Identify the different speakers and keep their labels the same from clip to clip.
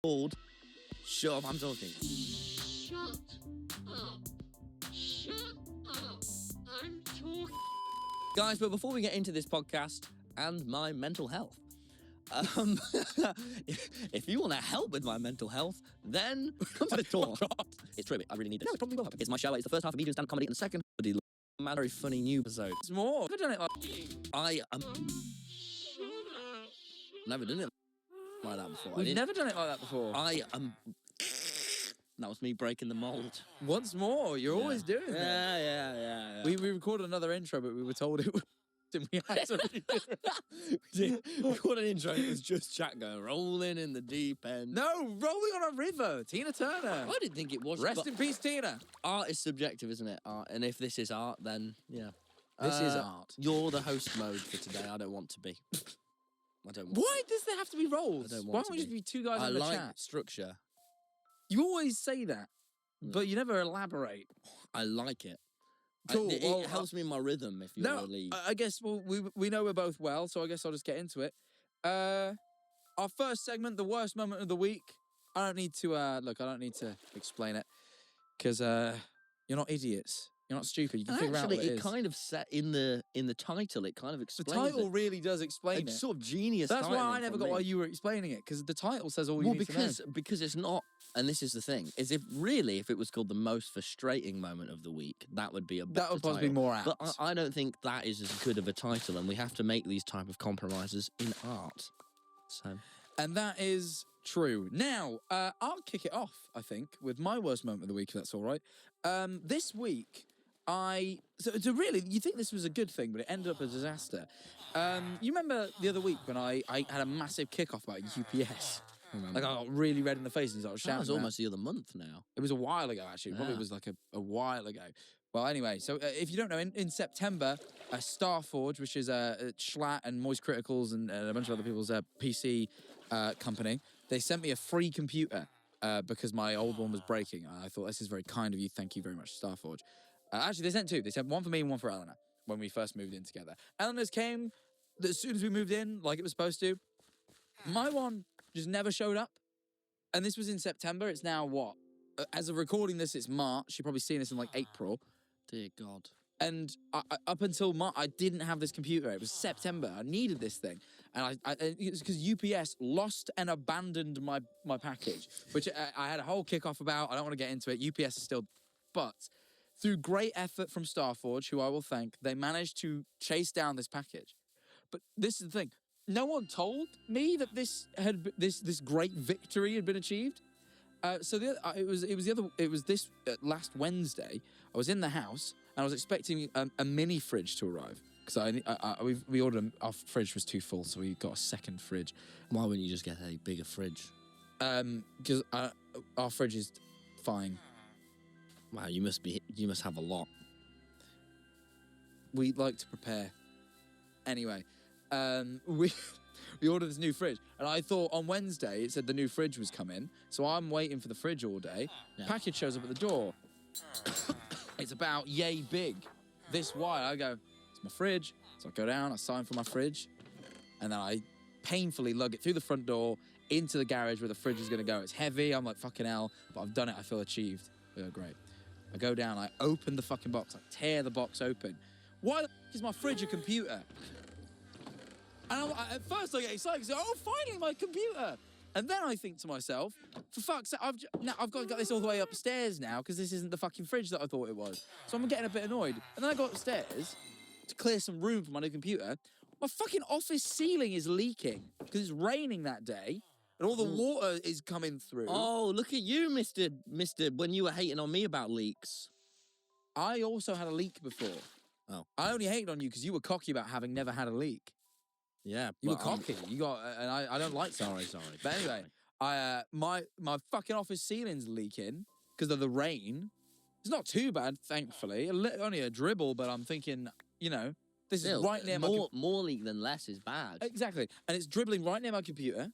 Speaker 1: called Shut Up, I'm Talking.
Speaker 2: Shut up. Shut up. I'm talking.
Speaker 1: Guys, but before we get into this podcast and my mental health, if you want to help with my mental health, then come to the talk. It's true, I really need this.
Speaker 3: No, it probably will happen.
Speaker 1: It's my show. It's the first half of medium stand-up comedy, and the second very funny new episode.
Speaker 3: It's more. I've never done it like...
Speaker 1: I
Speaker 2: Shut up.
Speaker 1: never done it like that before.
Speaker 3: We've never done it like that before.
Speaker 1: That was me breaking the mold.
Speaker 3: Once more, you're always doing that.
Speaker 1: Yeah.
Speaker 3: We recorded another intro, but we were told it was... and we had to redo it.
Speaker 1: What an intro. It was just chat going, rolling in the deep end.
Speaker 3: No, Rolling on a River, Tina Turner.
Speaker 1: I didn't think it was.
Speaker 3: Rest
Speaker 1: but
Speaker 3: in peace, Tina.
Speaker 1: art is subjective, isn't it? Art. And if this is art, then yeah.
Speaker 3: This is art.
Speaker 1: You're the host mode for today. I don't want to be. I don't want
Speaker 3: Why does there have to be roles?
Speaker 1: I don't
Speaker 3: Why
Speaker 1: want
Speaker 3: don't we
Speaker 1: to
Speaker 3: just be two guys
Speaker 1: I
Speaker 3: in the
Speaker 1: like
Speaker 3: chat?
Speaker 1: structure.
Speaker 3: You always say that, but you never elaborate.
Speaker 1: I like it.
Speaker 3: Cool.
Speaker 1: It helps me in my rhythm if you're a lead.
Speaker 3: I guess we know we're both well, so I guess I'll just get into it. Our first segment, the worst moment of the week. I don't need to I don't need to explain it because you're not idiots. You're not stupid. You can figure out what
Speaker 1: Actually,
Speaker 3: it
Speaker 1: it
Speaker 3: is.
Speaker 1: kind of set in the title. It kind of
Speaker 3: The
Speaker 1: explains
Speaker 3: title
Speaker 1: it.
Speaker 3: really does explain
Speaker 1: It's
Speaker 3: it.
Speaker 1: sort of genius.
Speaker 3: That's why I
Speaker 1: titling
Speaker 3: never
Speaker 1: from
Speaker 3: got
Speaker 1: me.
Speaker 3: why you were explaining it, because the title says all you need to know.
Speaker 1: Because it's not, and this is the thing, is if it was called the most frustrating moment of the week, that would be a better
Speaker 3: That would possibly be
Speaker 1: title.
Speaker 3: more apt.
Speaker 1: But I don't think that is as good of a title, and we have to make these type of compromises in art. So,
Speaker 3: And that is true. Now, I'll kick it off, I think, with my worst moment of the week, if that's all right. This week, so really, you think this was a good thing, but it ended up a disaster. You remember the other week when I had a massive kickoff about UPS? Like, I got really red in the face and I was
Speaker 1: that
Speaker 3: shouting.
Speaker 1: was almost the other month now.
Speaker 3: It was a while ago, actually. It probably was like a while ago. Well, anyway, so if you don't know, in September, Starforge, which is Schlatt and Moist Criticals and a bunch of other people's PC company, they sent me a free computer because my old one was breaking. I thought, this is very kind of you. Thank you very much, Starforge. Actually, they sent two. They sent one for me and one for Eleanor when we first moved in together. Eleanor's came as soon as we moved in, like it was supposed to. My one just never showed up. And this was in September. It's now what? As of recording this, it's March. You're probably seeing this in like April.
Speaker 1: Dear God.
Speaker 3: And up until March, I didn't have this computer. It was September. I needed this thing. And it's because UPS lost and abandoned my package, which I had a whole kickoff about. I don't want to get into it. UPS is still... But through great effort from Starforge, who I will thank, they managed to chase down this package. But this is the thing. No one told me that this great victory had been achieved. So it was this last Wednesday. I was in the house and I was expecting a mini fridge to arrive because we ordered our fridge was too full, so we got a second fridge.
Speaker 1: Why wouldn't you just get a bigger fridge?
Speaker 3: Because our fridge is fine.
Speaker 1: Wow, you must have a lot.
Speaker 3: We like to prepare. Anyway, we ordered this new fridge, and I thought on Wednesday it said the new fridge was coming, so I'm waiting for the fridge all day.
Speaker 1: Yeah.
Speaker 3: Package shows up at the door. It's about yay big, this wide. I go, it's my fridge. So I go down, I sign for my fridge, and then I painfully lug it through the front door into the garage where the fridge is going to go. It's heavy. I'm like, fucking hell, but I've done it. I feel achieved. I go, great. I go down, I open the fucking box, I tear the box open. Why the f*** is my fridge a computer? And at first I get excited because, oh, finally my computer. And then I think to myself, for fuck's sake, I've got to get this all the way upstairs now because this isn't the fucking fridge that I thought it was. So I'm getting a bit annoyed. And then I go upstairs to clear some room for my new computer. My fucking office ceiling is leaking because it's raining that day and all the water is coming through.
Speaker 1: Oh, look at you, Mister. When you were hating on me about leaks.
Speaker 3: I also had a leak before.
Speaker 1: Oh.
Speaker 3: I only hated on you because you were cocky about having never had a leak.
Speaker 1: Yeah,
Speaker 3: You were cocky. You got, and I don't like that.
Speaker 1: Sorry.
Speaker 3: But anyway, my fucking office ceiling's leaking because of the rain. It's not too bad, thankfully. Only a dribble, but I'm thinking, this is right near my
Speaker 1: more leak than less is bad.
Speaker 3: Exactly, and it's dribbling right near my computer.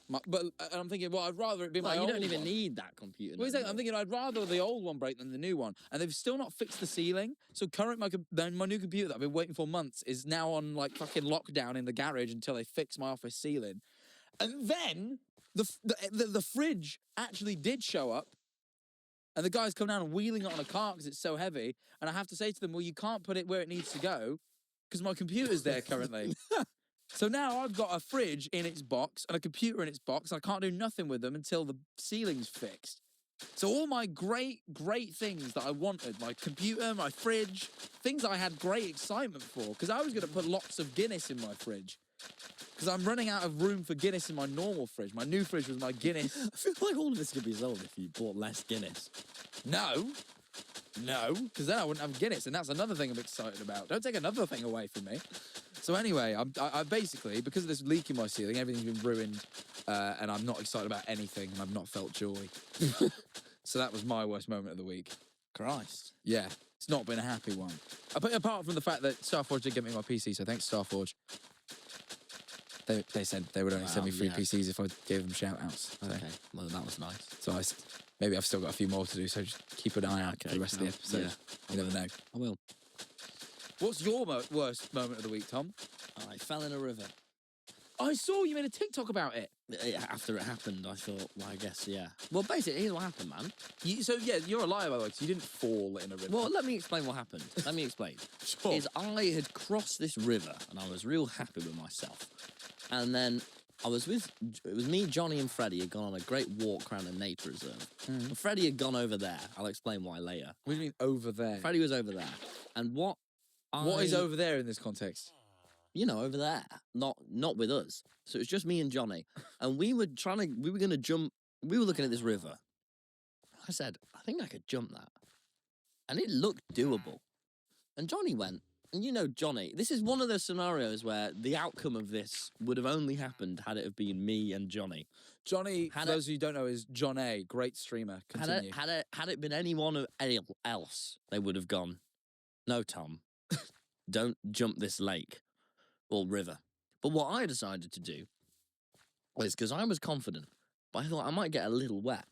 Speaker 3: And I'm thinking, well, I'd rather it be my
Speaker 1: you
Speaker 3: old
Speaker 1: don't even
Speaker 3: one.
Speaker 1: need that computer.
Speaker 3: Well, exactly. I'm thinking I'd rather the old one break than the new one. And they've still not fixed the ceiling. So my new computer that I've been waiting for months is now on like fucking lockdown in the garage until they fix my office ceiling. And then The fridge actually did show up. And the guys come down and wheeling it on a cart because it's so heavy. And I have to say to them, well, you can't put it where it needs to go because my computer's there currently. So now I've got a fridge in its box and a computer in its box. And I can't do nothing with them until the ceiling's fixed. So all my great things that I wanted, my computer, my fridge, things I had great excitement for, because I was going to put lots of Guinness in my fridge. Because I'm running out of room for Guinness in my normal fridge. My new fridge was my Guinness.
Speaker 1: I feel like all of this could be solved if you bought less Guinness.
Speaker 3: No, because then I wouldn't have Guinness, and that's another thing I'm excited about. Don't take another thing away from me. So anyway, I basically, because of this leak in my ceiling, everything's been ruined, and I'm not excited about anything, and I've not felt joy. So that was my worst moment of the week.
Speaker 1: Christ.
Speaker 3: Yeah, it's not been a happy one. Apart from the fact that Starforge did get me my PC, so thanks Starforge. They said they would only send me free PCs if I gave them shout-outs. So.
Speaker 1: Okay, well, that was nice.
Speaker 3: So maybe I've still got a few more to do, so just keep an eye out for the rest of the episode.
Speaker 1: Yeah.
Speaker 3: You never know.
Speaker 1: I will.
Speaker 3: What's your worst moment of the week, Tom?
Speaker 1: I fell in a river.
Speaker 3: I saw you made a TikTok about it.
Speaker 1: After it happened, I thought, well, I guess, yeah. Well, basically, here's what happened, man.
Speaker 3: You're a liar, by the way, because you didn't fall in a river.
Speaker 1: Well, let me explain what happened. Let me explain.
Speaker 3: Sure.
Speaker 1: Is I had crossed this river, and I was real happy with myself. And then it was me, Johnny, and Freddie had gone on a great walk around a nature reserve. And Freddie had gone over there. I'll explain why later.
Speaker 3: What do you mean over there?
Speaker 1: Freddie was over there. And what
Speaker 3: is over there in this context?
Speaker 1: You know, over there, not with us. So it was just me and Johnny, and we were gonna jump. We were looking at this river. I said, I think I could jump that, and it looked doable. And Johnny went, and you know, Johnny, this is one of those scenarios where the outcome of this would have only happened had it have been me and Johnny.
Speaker 3: Johnny, for those of you who don't know, is John A, great streamer. Continue.
Speaker 1: Had it been anyone else, they would have gone, no, Tom, don't jump this lake. Or river. But what I decided to do was, because I was confident, but I thought I might get a little wet.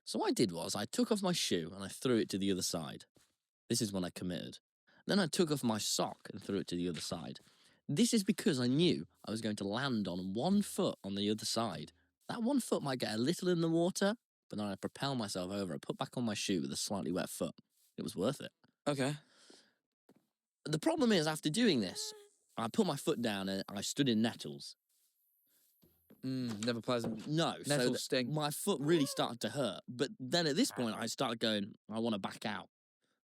Speaker 1: So what I did was I took off my shoe and I threw it to the other side. This is when I committed. Then I took off my sock and threw it to the other side. This is because I knew I was going to land on one foot on the other side. That one foot might get a little in the water, but then I propel myself over. I put back on my shoe with a slightly wet foot. It was worth it.
Speaker 3: Okay.
Speaker 1: The problem is, after doing this, I put my foot down and I stood in nettles.
Speaker 3: Never pleasant.
Speaker 1: No.
Speaker 3: Nettles sting.
Speaker 1: My foot really started to hurt. But then at this point, I started going, I want to back out.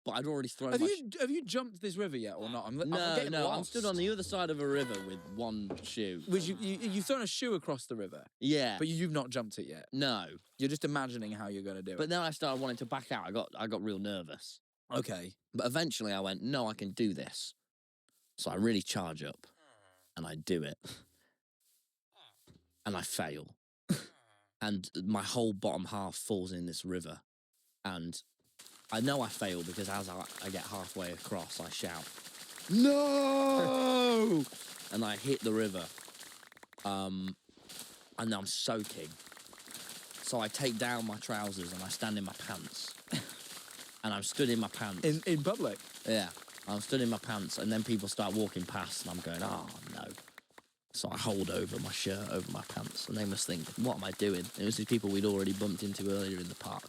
Speaker 1: But I'd already thrown
Speaker 3: Have you jumped this river yet or not? I'm getting
Speaker 1: No,
Speaker 3: lost.
Speaker 1: I'm stood on the other side of a river with one shoe.
Speaker 3: Which you've thrown a shoe across the river.
Speaker 1: Yeah.
Speaker 3: But you've not jumped it yet.
Speaker 1: No.
Speaker 3: You're just imagining how you're going to do it.
Speaker 1: But then I started wanting to back out. I got real nervous.
Speaker 3: Okay.
Speaker 1: But eventually I went, no, I can do this. So I really charge up, and I do it, and I fail, and my whole bottom half falls in this river, and I know I fail because as I get halfway across, I shout, no, and I hit the river, and I'm soaking, so I take down my trousers and I stand in my pants, and I'm stood in my pants.
Speaker 3: In public?
Speaker 1: Yeah. I'm stood in my pants, and then people start walking past, and I'm going, oh, no. So I hold over my shirt, over my pants, and they must think, what am I doing? And it was these people we'd already bumped into earlier in the park,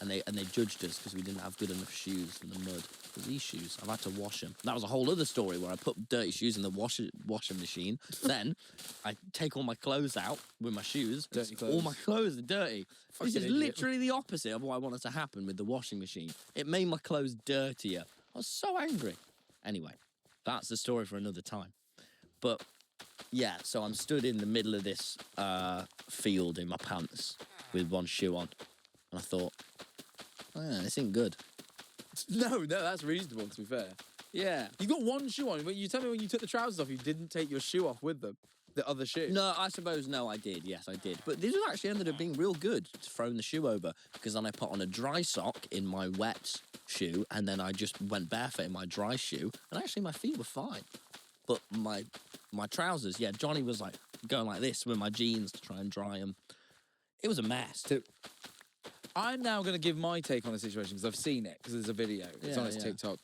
Speaker 1: and they judged us because we didn't have good enough shoes for the mud. But these shoes, I've had to wash them. That was a whole other story where I put dirty shoes in the washing machine. Then I take all my clothes out with my shoes.
Speaker 3: Dirty clothes.
Speaker 1: All my clothes are dirty. This is
Speaker 3: idiot.
Speaker 1: literally the opposite of what I wanted to happen with the washing machine. It made my clothes dirtier. I was so angry. Anyway, that's the story for another time. But, yeah, so I'm stood in the middle of this field in my pants with one shoe on. And I thought, this ain't good.
Speaker 3: No, that's reasonable, to be fair.
Speaker 1: Yeah.
Speaker 3: You got one shoe on. You tell me when you took the trousers off, you didn't take your shoe off with them. The other shoe.
Speaker 1: No, I suppose, no, I did. Yes, I did. But this actually ended up being real good, throwing the shoe over, because then I put on a dry sock in my wet shoe, and then I just went barefoot in my dry shoe, and actually my feet were fine. But my trousers, yeah, Johnny was like going like this with my jeans to try and dry them. It was a mess.
Speaker 3: I'm now going to give my take on the situation because I've seen it because there's a video. It's on his TikTok.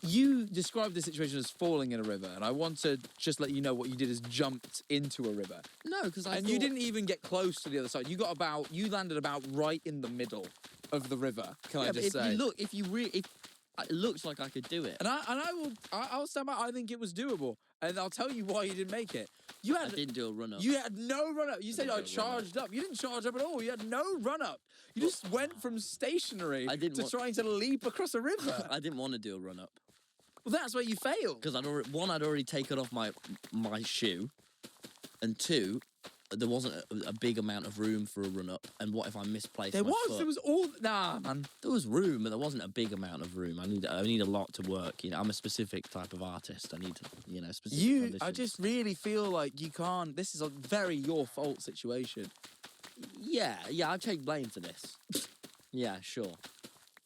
Speaker 3: you described the situation as falling in a river, and I want to just let you know what you did is jumped into a river.
Speaker 1: No, because I
Speaker 3: And you didn't even get close to the other side. You landed about right in the middle of the river. Can I just say?
Speaker 1: It looks like I could do it.
Speaker 3: And I'll stand by. I think it was doable, and I'll tell you why you didn't make it.
Speaker 1: I didn't do a run up.
Speaker 3: You had no run up. You said I charged up. You didn't charge up at all. You had no run up. You just went from stationary to trying to leap across a river.
Speaker 1: I didn't want to do a run up
Speaker 3: Well, that's where you failed.
Speaker 1: because I'd already taken off my shoe, and two, there wasn't a big amount of room for a run up. And what if I misplaced?
Speaker 3: There
Speaker 1: my
Speaker 3: was.
Speaker 1: foot?
Speaker 3: There was all. Nah, man.
Speaker 1: There was room, but there wasn't a big amount of room. I need a lot to work. You know, I'm a specific type of artist. I need, specific conditions.
Speaker 3: I just really feel like you can't. This is a very your fault situation.
Speaker 1: Yeah, I take blame for this. Yeah, sure.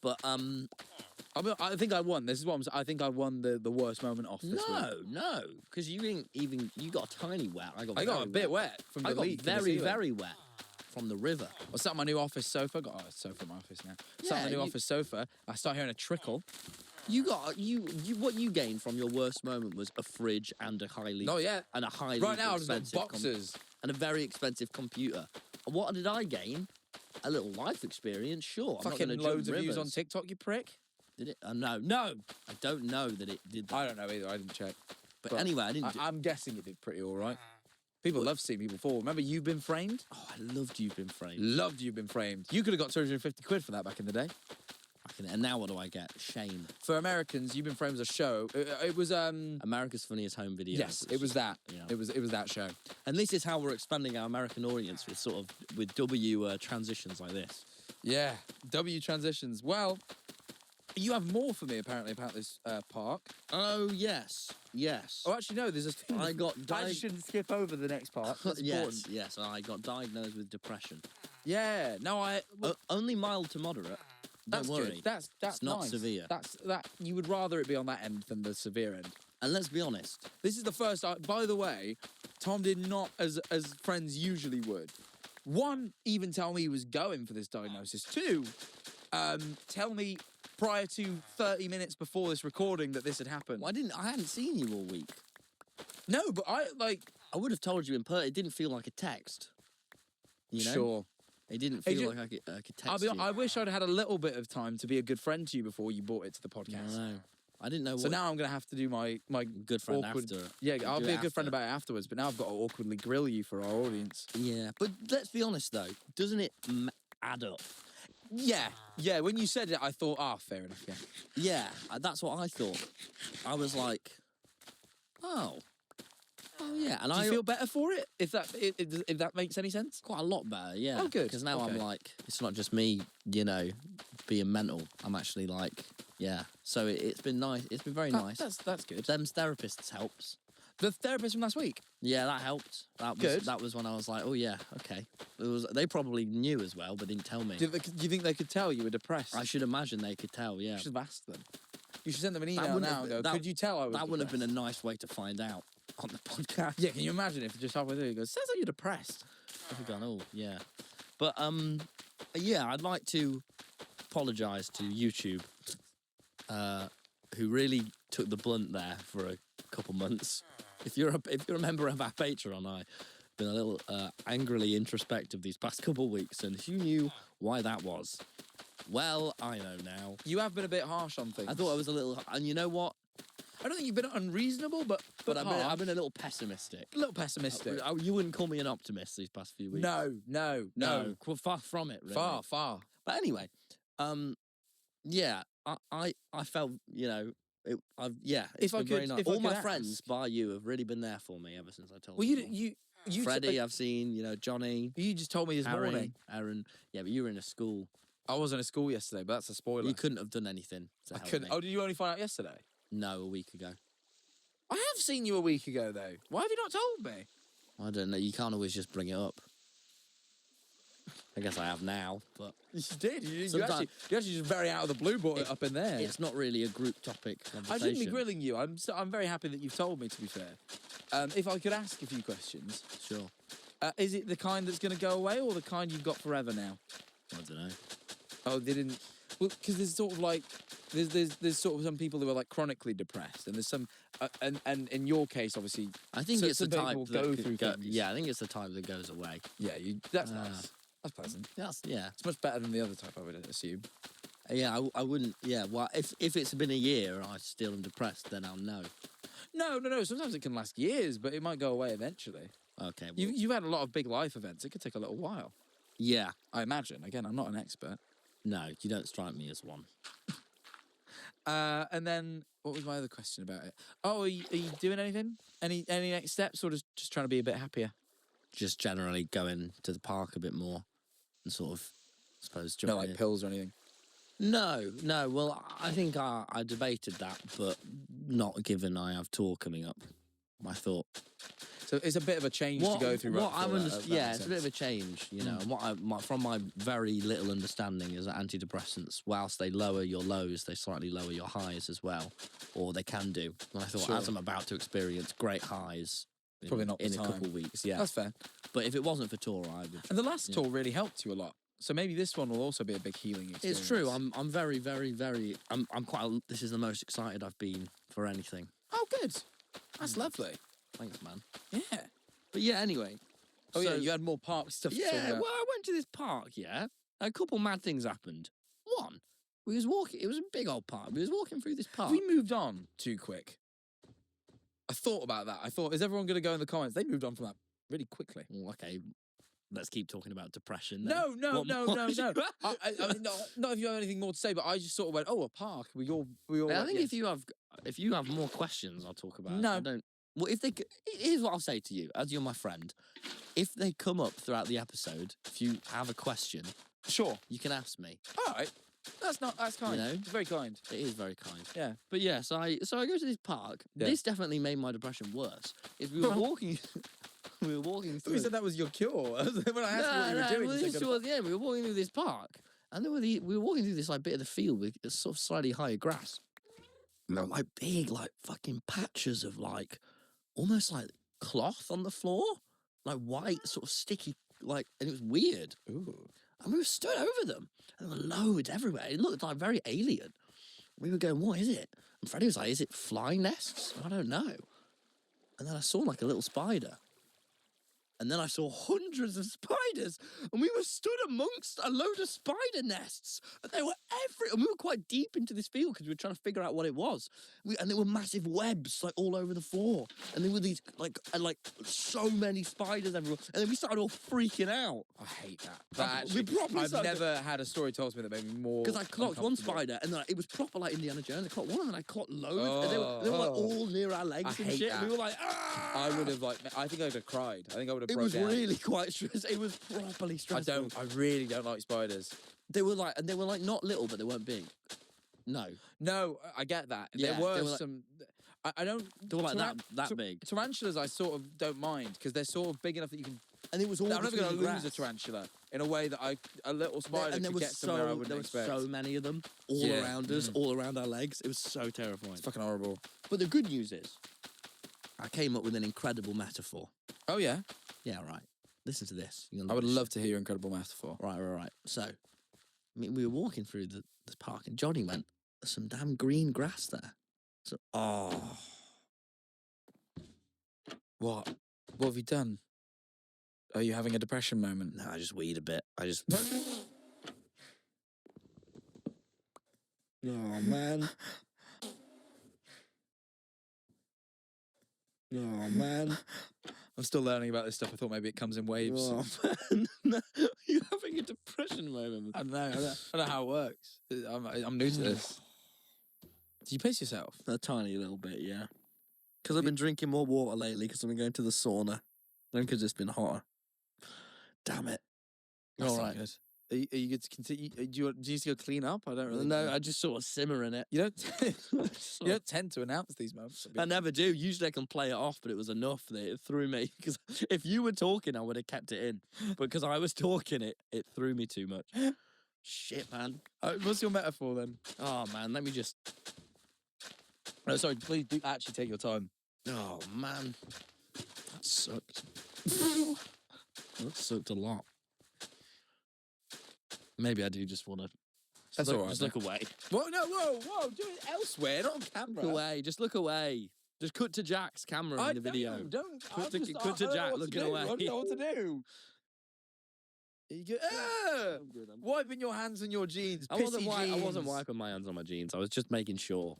Speaker 1: But
Speaker 3: I think I won. This is what I'm saying. I think I won the worst moment off this week.
Speaker 1: no, because you didn't even. You got a tiny wet. I got
Speaker 3: a bit wet from the
Speaker 1: I got
Speaker 3: leak.
Speaker 1: very wet from the river.
Speaker 3: I sat on my new office sofa. Got a sofa in my office now. Sat on my new office sofa. I start hearing a trickle.
Speaker 1: You got what you gained from your worst moment was a fridge and a highly
Speaker 3: Right now I've just got
Speaker 1: expensive
Speaker 3: boxes.
Speaker 1: and a very expensive computer. What did I gain? A little life experience, sure. I'm not
Speaker 3: Fucking
Speaker 1: gonna
Speaker 3: loads
Speaker 1: jump
Speaker 3: of views
Speaker 1: rivers.
Speaker 3: on TikTok, you prick.
Speaker 1: Did it? No. I don't know that it did that.
Speaker 3: I don't know either. I didn't check.
Speaker 1: But anyway, I didn't.
Speaker 3: I'm guessing it did pretty all right. People love seeing people fall. Remember, You've Been Framed?
Speaker 1: Oh, I loved You've Been Framed.
Speaker 3: Loved You've Been Framed. You could have got 250 quid for that back in the day.
Speaker 1: And now what do I get? Shame.
Speaker 3: For Americans, You've Been Framed was a show. It was
Speaker 1: America's Funniest Home Videos.
Speaker 3: Yes, it was that.
Speaker 1: Yeah.
Speaker 3: It was that show.
Speaker 1: And this is how we're expanding our American audience with W transitions like this.
Speaker 3: Yeah, W transitions. Well, you have more for me apparently about this park.
Speaker 1: Oh yes.
Speaker 3: Oh, actually no. There's a thing.
Speaker 1: I got
Speaker 3: I shouldn't skip over the next part. That's important.
Speaker 1: yes. I got diagnosed with depression.
Speaker 3: Yeah. No,
Speaker 1: Only mild to moderate. Don't worry.
Speaker 3: Good. That's
Speaker 1: it's not
Speaker 3: nice.
Speaker 1: severe.
Speaker 3: That you would rather it be on that end than the severe end.
Speaker 1: And let's be honest.
Speaker 3: This is the first. By the way, Tom did not, as friends usually would. One, even tell me he was going for this diagnosis. Two, tell me prior to 30 minutes before this recording that this had happened.
Speaker 1: Well, I hadn't seen you all week.
Speaker 3: No, but I
Speaker 1: would have told you in person. It didn't feel like a text. You know?
Speaker 3: Sure.
Speaker 1: It didn't feel like I could text you.
Speaker 3: I wish I'd had a little bit of time to be a good friend to you before you brought it to the podcast.
Speaker 1: No. I didn't know.
Speaker 3: So now I'm going to have to do my
Speaker 1: good friend
Speaker 3: awkward,
Speaker 1: after.
Speaker 3: Yeah, I'll be a good friend about it afterwards. But now I've got to awkwardly grill you for our audience.
Speaker 1: Yeah, but let's be honest though. Doesn't it add up?
Speaker 3: Yeah. When you said it, I thought, fair enough. Yeah.
Speaker 1: Yeah, that's what I thought. I was like, oh yeah. And
Speaker 3: Do you feel better for it? If that makes any sense?
Speaker 1: Quite a lot better, yeah.
Speaker 3: Oh, good.
Speaker 1: Because now I'm like, it's not just me, being mental. I'm actually like, yeah. So it's been nice. It's been very nice.
Speaker 3: That's good.
Speaker 1: Them therapists helps.
Speaker 3: The therapist from last week?
Speaker 1: Yeah, that helped. That was when I was like, oh yeah, okay. They probably knew as well, but didn't tell me.
Speaker 3: Do you think they could tell you were depressed?
Speaker 1: I should imagine they could tell, yeah.
Speaker 3: You should have asked them. You should send them an email now and go, could you tell I was
Speaker 1: That would have
Speaker 3: depressed?
Speaker 1: been a nice way to find out on the podcast.
Speaker 3: Yeah, can you imagine if just halfway through he goes, sounds like you're depressed.
Speaker 1: I'd have gone, oh, yeah. But, yeah, I'd like to apologise to YouTube, who really took the blunt there for a couple months. If you're a member of our Patreon, I've been a little angrily introspective these past couple of weeks, and who knew why that was? Well, I know now.
Speaker 3: You have been a bit harsh on things.
Speaker 1: I thought I was a little, and you know what?
Speaker 3: I don't think you've been unreasonable, but
Speaker 1: I've been a little pessimistic.
Speaker 3: A little pessimistic.
Speaker 1: You wouldn't call me an optimist these past few weeks.
Speaker 3: No.
Speaker 1: Far from it, really.
Speaker 3: Far.
Speaker 1: But anyway, yeah, I felt, it's been very nice. All my friends, bar you, have really been there for me ever since I told
Speaker 3: Well,
Speaker 1: them.
Speaker 3: you
Speaker 1: Freddie, I've seen, Johnny.
Speaker 3: You just told me this morning.
Speaker 1: Aaron. Yeah, but you were in a school.
Speaker 3: I wasn't at school yesterday, but that's a spoiler.
Speaker 1: You couldn't have done anything to help me.
Speaker 3: Oh, did you only find out yesterday?
Speaker 1: No, a week ago.
Speaker 3: I have seen you a week ago, though. Why have you not told me?
Speaker 1: I don't know. You can't always just bring it up. I guess I have now, but...
Speaker 3: You did. You actually just very out of the blue brought it up in there.
Speaker 1: It's not really a group topic conversation.
Speaker 3: I shouldn't be grilling you. I'm very happy that you've told me, to be fair. If I could ask a few questions.
Speaker 1: Sure.
Speaker 3: Is it the kind that's going to go away or the kind you've got forever now?
Speaker 1: I don't know.
Speaker 3: Oh, they didn't... Well, because there's sort of like there's sort of some people who are like chronically depressed, and there's some and in your case, obviously,
Speaker 1: I think
Speaker 3: so
Speaker 1: it's the
Speaker 3: some
Speaker 1: type
Speaker 3: people
Speaker 1: that
Speaker 3: go
Speaker 1: could
Speaker 3: through things.
Speaker 1: Yeah, I think it's the type that goes away.
Speaker 3: Yeah, that's
Speaker 1: Ah.
Speaker 3: nice. That's pleasant.
Speaker 1: Yeah.
Speaker 3: It's much better than the other type, I would assume.
Speaker 1: Yeah, I wouldn't. Yeah, well, if it's been a year and I still am depressed, then I'll know.
Speaker 3: No. Sometimes it can last years, but it might go away eventually.
Speaker 1: Okay. Well,
Speaker 3: You've had a lot of big life events. It could take a little while,
Speaker 1: yeah.
Speaker 3: I imagine. Again, I'm not an expert.
Speaker 1: No, you don't strike me as one.
Speaker 3: And then what was my other question about it? Oh, are you doing anything? Any next steps, or just trying to be a bit happier?
Speaker 1: Just generally going to the park a bit more and sort of, I suppose,
Speaker 3: No,
Speaker 1: jumping
Speaker 3: like
Speaker 1: in.
Speaker 3: pills or anything.
Speaker 1: No. Well, I think I debated that, but not given I have tour coming up. I thought.
Speaker 3: So it's a bit of a change to go through.
Speaker 1: What
Speaker 3: right
Speaker 1: I'm
Speaker 3: before that,
Speaker 1: yeah,
Speaker 3: makes
Speaker 1: it's a bit of a
Speaker 3: sense.
Speaker 1: change, you know. And what from my very little understanding is that antidepressants, whilst they lower your lows, they slightly lower your highs as well, or they can do. And I thought,
Speaker 3: Sure.
Speaker 1: as I'm about to experience great highs,
Speaker 3: Probably not
Speaker 1: in
Speaker 3: the
Speaker 1: a
Speaker 3: time.
Speaker 1: couple of weeks, yeah.
Speaker 3: That's fair.
Speaker 1: But if it wasn't for tour, I would.
Speaker 3: And the last
Speaker 1: Yeah.
Speaker 3: tour really helped you a lot. So maybe this one will also be a big healing experience.
Speaker 1: It's true. I'm very, very, very. I'm quite. This is the most excited I've been for anything.
Speaker 3: Oh, good. That's lovely.
Speaker 1: Thanks, man.
Speaker 3: Yeah.
Speaker 1: But yeah, anyway.
Speaker 3: Oh, yeah,
Speaker 1: So-
Speaker 3: you had more park stuff to talk
Speaker 1: Yeah,
Speaker 3: about.
Speaker 1: well, I went to this park, yeah. A couple mad things happened. One, we was walking, it was a big old park. We was walking through this park.
Speaker 3: We moved on too quick. I thought about that. I thought, is everyone going to go in the comments? They moved on from that really quickly.
Speaker 1: Well, okay, let's keep talking about depression then.
Speaker 3: No.
Speaker 1: What more-
Speaker 3: I mean, not if you have anything more to say, but I just sort of went, oh, a park. We all.
Speaker 1: I
Speaker 3: went,
Speaker 1: think
Speaker 3: yes.
Speaker 1: if you have more questions, I'll talk about it.
Speaker 3: No.
Speaker 1: I don't. Well, here's what I'll say to you, as you're my friend. If they come up throughout the episode, if you have a question,
Speaker 3: Sure.
Speaker 1: you can ask me.
Speaker 3: All right. That's kind.
Speaker 1: know?
Speaker 3: It's very kind.
Speaker 1: It is very kind.
Speaker 3: Yeah.
Speaker 1: But yeah, so I go to this park.
Speaker 3: Yeah.
Speaker 1: This definitely made my depression worse. Is we were walking, we were walking through.
Speaker 3: You said that was your cure. When I asked you what you were doing,
Speaker 1: well,
Speaker 3: you said,
Speaker 1: yeah, we were walking through this park, and we were walking through this like bit of the field with sort of slightly higher grass. And there were like big, like fucking patches of like almost like cloth on the floor, like white, sort of sticky, like, and it was weird.
Speaker 3: ooh.
Speaker 1: And we were stood over them, and there were loads everywhere. It looked like very alien. We were going, what is it? And Freddie was like, is it fly nests? I don't know. And then I saw like a little spider. And then I saw hundreds of spiders, and we were stood amongst a load of spider nests, and they were and we were quite deep into this field because we were trying to figure out what it was. And there were massive webs like all over the floor, and there were these like so many spiders everywhere. And then we started all freaking out
Speaker 3: I hate that.
Speaker 1: We
Speaker 3: That actually,
Speaker 1: properly
Speaker 3: I've
Speaker 1: started-
Speaker 3: never had a story told to me that made me more.
Speaker 1: because I clocked one
Speaker 3: uncomfortable.
Speaker 1: spider, and it was proper like Indiana Jones. I clocked one, and I clocked loads, and they were like all near our legs
Speaker 3: I
Speaker 1: and
Speaker 3: hate
Speaker 1: shit.
Speaker 3: that.
Speaker 1: And we were like, ah!
Speaker 3: I would have I think I would have cried. I think I would have.
Speaker 1: It
Speaker 3: broke
Speaker 1: was
Speaker 3: down.
Speaker 1: really quite stressful. It was properly stressful.
Speaker 3: I really don't like spiders.
Speaker 1: They were like not little, but they weren't big. No,
Speaker 3: No, I get that.
Speaker 1: Yeah,
Speaker 3: There were
Speaker 1: they were like-
Speaker 3: some. I don't.
Speaker 1: they were like
Speaker 3: taran-
Speaker 1: that
Speaker 3: ta-
Speaker 1: big,
Speaker 3: Tarantulas, I sort of don't mind because they're sort of big enough that you can.
Speaker 1: and it was all.
Speaker 3: I'm never
Speaker 1: going to
Speaker 3: lose a tarantula in a way that a little spider
Speaker 1: and there
Speaker 3: could
Speaker 1: was
Speaker 3: get somewhere I wouldn't
Speaker 1: there
Speaker 3: expect.
Speaker 1: were so many of them all
Speaker 3: Yeah.
Speaker 1: around us, all around our legs. It was so terrifying.
Speaker 3: It's fucking horrible.
Speaker 1: But the good news is, I came up with an incredible metaphor.
Speaker 3: Oh yeah,
Speaker 1: Yeah, right. Listen to this.
Speaker 3: I would love to hear your incredible metaphor.
Speaker 1: Right. So, I mean, we were walking through the park, and Johnny went, "There's some damn green grass there." So,
Speaker 3: What? What have you done? Are you having a depression moment?
Speaker 1: no, I just weed a bit. I just. Oh man. Oh man.
Speaker 3: I'm still learning about this stuff. I thought maybe it comes in waves.
Speaker 1: Oh man. No, you're having a depression moment.
Speaker 3: I don't know. I don't know how it works. I'm new to this. Did you pace yourself?
Speaker 1: A tiny little bit, yeah. Because I've been drinking more water lately because I've been going to the sauna. Then because it's been hotter. Damn it.
Speaker 3: That's
Speaker 1: All
Speaker 3: not
Speaker 1: right.
Speaker 3: good. Are you good to continue? Do you need to go clean up? I don't really.
Speaker 1: No,
Speaker 3: know.
Speaker 1: I just sort of simmer in it.
Speaker 3: You don't. You don't tend to announce these moments.
Speaker 1: I never do. Usually I can play it off, but it was enough that it threw me. Because if you were talking, I would have kept it in. But because I was talking, it threw me too much. Shit, man.
Speaker 3: What's your metaphor then?
Speaker 1: Oh, man. Let me just...
Speaker 3: No, sorry. Please do actually take your time.
Speaker 1: Oh, man. That sucked. That sucked a lot. Maybe I do just want to
Speaker 3: That's all right.
Speaker 1: Just look away.
Speaker 3: Whoa, no, whoa. Do it elsewhere, not on camera.
Speaker 1: Look away. Just look away. Just cut to Jack's camera in the video.
Speaker 3: Don't.
Speaker 1: Cut to Jack looking away.
Speaker 3: I don't know what to do. You go, wiping your hands on your jeans.
Speaker 1: I wasn't wiping my hands on my jeans. I was just making sure.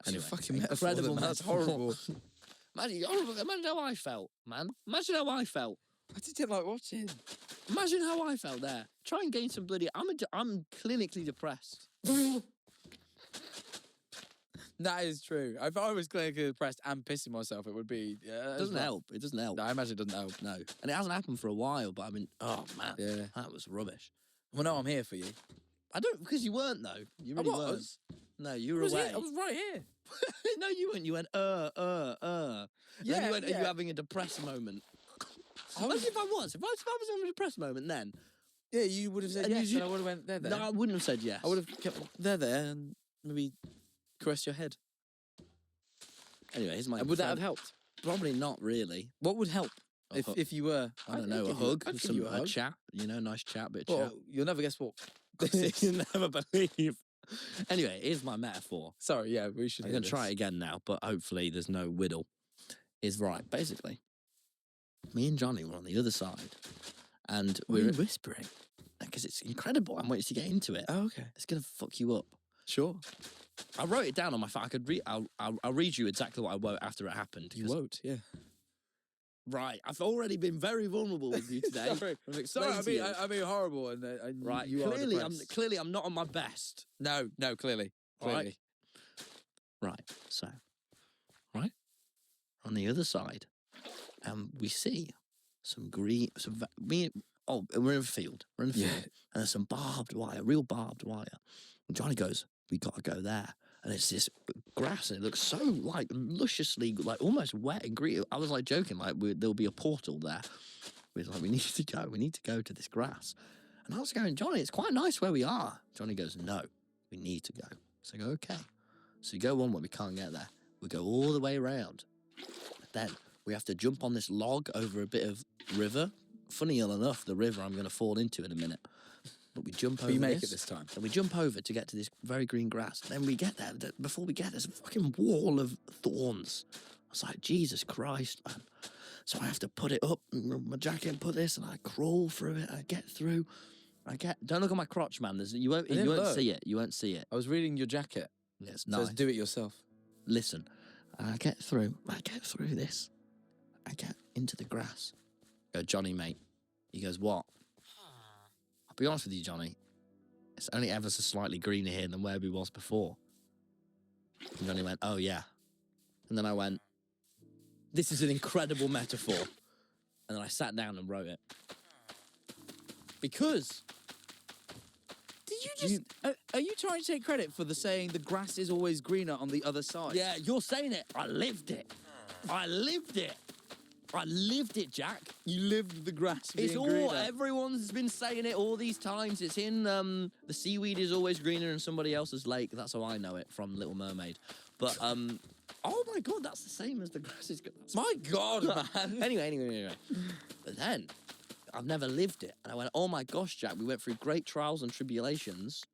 Speaker 3: Anyway, fucking
Speaker 1: incredible.
Speaker 3: That's horrible.
Speaker 1: Imagine how I felt, man. Imagine how I felt.
Speaker 3: I just didn't like watching.
Speaker 1: Imagine how I felt there. Try and gain some bloody. I'm clinically depressed.
Speaker 3: That is true. If I was clinically depressed and pissing myself, it would be.
Speaker 1: It doesn't help. It doesn't help.
Speaker 3: No, I imagine it doesn't help.
Speaker 1: No, and it hasn't happened for a while. But I mean, oh man,
Speaker 3: Yeah.
Speaker 1: that was rubbish.
Speaker 3: Well, no, I'm here for you.
Speaker 1: I don't because you weren't though. You
Speaker 3: I
Speaker 1: really
Speaker 3: was.
Speaker 1: weren't. No, you were
Speaker 3: I was
Speaker 1: away.
Speaker 3: here. I was right here.
Speaker 1: No, you weren't. You went, And then you went, are you having a depressed moment? Imagine if I was having a depressed moment then.
Speaker 3: Yeah, you would have said
Speaker 1: And
Speaker 3: yes,
Speaker 1: you-
Speaker 3: and I would have went there.
Speaker 1: No, I wouldn't have said yes.
Speaker 3: I would have kept there, and maybe caressed your head.
Speaker 1: Anyway, here's my.
Speaker 3: Would that have helped?
Speaker 1: Probably not really.
Speaker 3: What would help if you were?
Speaker 1: I don't know, a hug,
Speaker 3: I'd give you a hug.
Speaker 1: chat. You know, nice chat, bit of
Speaker 3: Well, you'll never guess what.
Speaker 1: chat. You'll never believe. Anyway, here's my metaphor.
Speaker 3: Sorry, yeah, we should.
Speaker 1: I'm going to try it again now, but hopefully there's no whittle. Is right. Basically, me and Johnny were on the other side, and
Speaker 3: Why are you
Speaker 1: we're
Speaker 3: whispering?
Speaker 1: because it's incredible. I'm waiting to get into it.
Speaker 3: Oh, okay.
Speaker 1: It's going to fuck you up.
Speaker 3: Sure.
Speaker 1: I wrote it down on my phone. I could read. I'll read you exactly what I wrote after it happened.
Speaker 3: You
Speaker 1: 'cause-
Speaker 3: won't, yeah.
Speaker 1: Right. I've already been very vulnerable with you today.
Speaker 3: Sorry.
Speaker 1: I've explained to you.
Speaker 3: I mean horrible, and
Speaker 1: Right.
Speaker 3: You
Speaker 1: Clearly, I'm not on my best.
Speaker 3: No, clearly.
Speaker 1: Right. Right. So, right on the other side, we see some green. We're in a field. We're in a field,
Speaker 3: Yeah.
Speaker 1: and there's some barbed wire, real barbed wire. And Johnny goes, "We got to go there." And it's this grass, and it looks so like lusciously, like almost wet and green. I was like joking, like there'll be a portal there. We was like, we need to go. We need to go to this grass. And I was going, Johnny, it's quite nice where we are. Johnny goes, no, we need to go. So I go, okay. So you go one way, we can't get there. We go all the way around. But then we have to jump on this log over a bit of river. Funny enough, the river I'm going to fall into in a minute. But we jump over
Speaker 3: You make it this time.
Speaker 1: And we jump over to get to this very green grass. Then we get there. Before we get there, there's a fucking wall of thorns. I was like, Jesus Christ, man. So I have to put it up, my jacket, and put this, and I crawl through it. I get through. Don't look at my crotch, man. You won't see it. You won't see it.
Speaker 3: I was reading your jacket.
Speaker 1: Yeah, it's
Speaker 3: So
Speaker 1: nice.
Speaker 3: do it yourself.
Speaker 1: Listen, I get through this. I get into the grass. I go, Johnny, mate. He goes, what? I'll be honest with you, Johnny. It's only ever so slightly greener here than where we was before. And Johnny went, oh, yeah. And then I went, this is an incredible metaphor. And then I sat down and wrote it. Because...
Speaker 3: Did you just... are you trying to take credit for the saying the grass is always greener on the other side?
Speaker 1: Yeah, you're saying it. I lived it. I lived it, Jack.
Speaker 3: You lived the grass being
Speaker 1: It's all,
Speaker 3: greener.
Speaker 1: everyone's been saying it all these times. It's in, the seaweed is always greener in somebody else's lake. That's how I know it from Little Mermaid. But, oh my God, that's the same as the grass is good.
Speaker 3: My God, man.
Speaker 1: Anyway. But then, I've never lived it. And I went, oh my gosh, Jack, we went through great trials and tribulations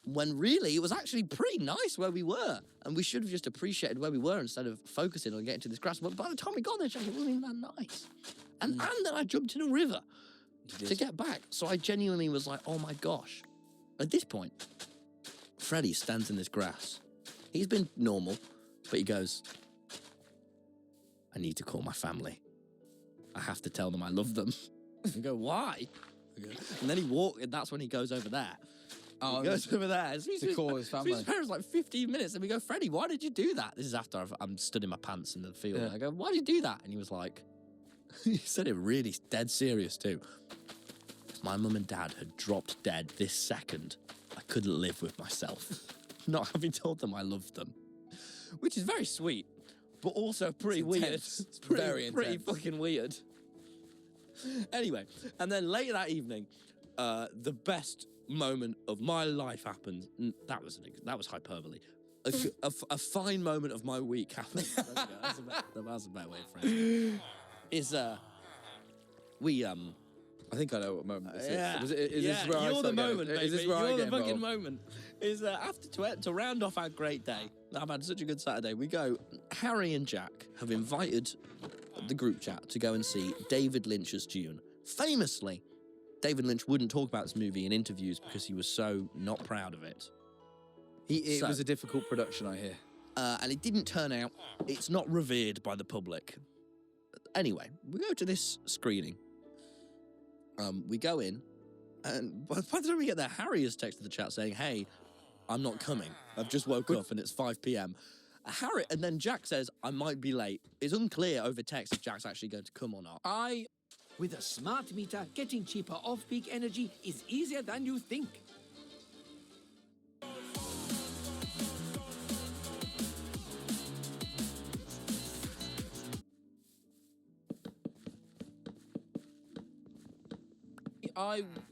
Speaker 1: when really it was actually pretty nice where we were. And we should have just appreciated where we were instead of focusing on getting to this grass. But by the time we got there, Jack, it wasn't even that nice. And then I jumped in a river to get back. So I genuinely was like, oh my gosh. At this point, Freddie stands in this grass. He's been normal, but he goes, I need to call my family. I have to tell them I love them. I go, why? And then he walked, and that's when he goes over there. He goes over there.
Speaker 3: To call his family.
Speaker 1: His parents like 15 minutes, and we go, Freddie, why did you do that? This is after I'm stood in my pants in the field.
Speaker 3: Yeah.
Speaker 1: And I go, why did you do that? And he was like, he said it really dead serious too. If my mum and dad had dropped dead this second, I couldn't live with myself. Not having told them I loved them. Which is very sweet, but also pretty weird.
Speaker 3: It's very
Speaker 1: pretty
Speaker 3: intense.
Speaker 1: fucking weird. Anyway, and then later that evening, the best moment of my life happened. That was hyperbole. A fine moment of my week happened. That's a better way of phrasing it. Is we
Speaker 3: I think I know what moment this
Speaker 1: Yeah,
Speaker 3: is. Is
Speaker 1: yeah,
Speaker 3: this where I
Speaker 1: you're the
Speaker 3: start getting-
Speaker 1: moment, baby.
Speaker 3: Is this where I
Speaker 1: You're
Speaker 3: get
Speaker 1: the fucking
Speaker 3: involved?
Speaker 1: moment. Is after to round off our great day. I've had such a good Saturday. We go. Harry and Jack have invited the group chat to go and see David Lynch's Dune. Famously, David Lynch wouldn't talk about this movie in interviews because he was so not proud of it.
Speaker 3: It was a difficult production, I hear.
Speaker 1: And it didn't turn out. It's not revered by the public. Anyway, we go to this screening. We go in, and by the time we get there, Harry has texted the chat saying, "Hey, I'm not coming. I've just woke up and it's 5 p.m." Harry, and then Jack says, "I might be late." It's unclear over text if Jack's actually going to come or not.
Speaker 4: With a smart meter, getting cheaper off-peak energy is easier than you think.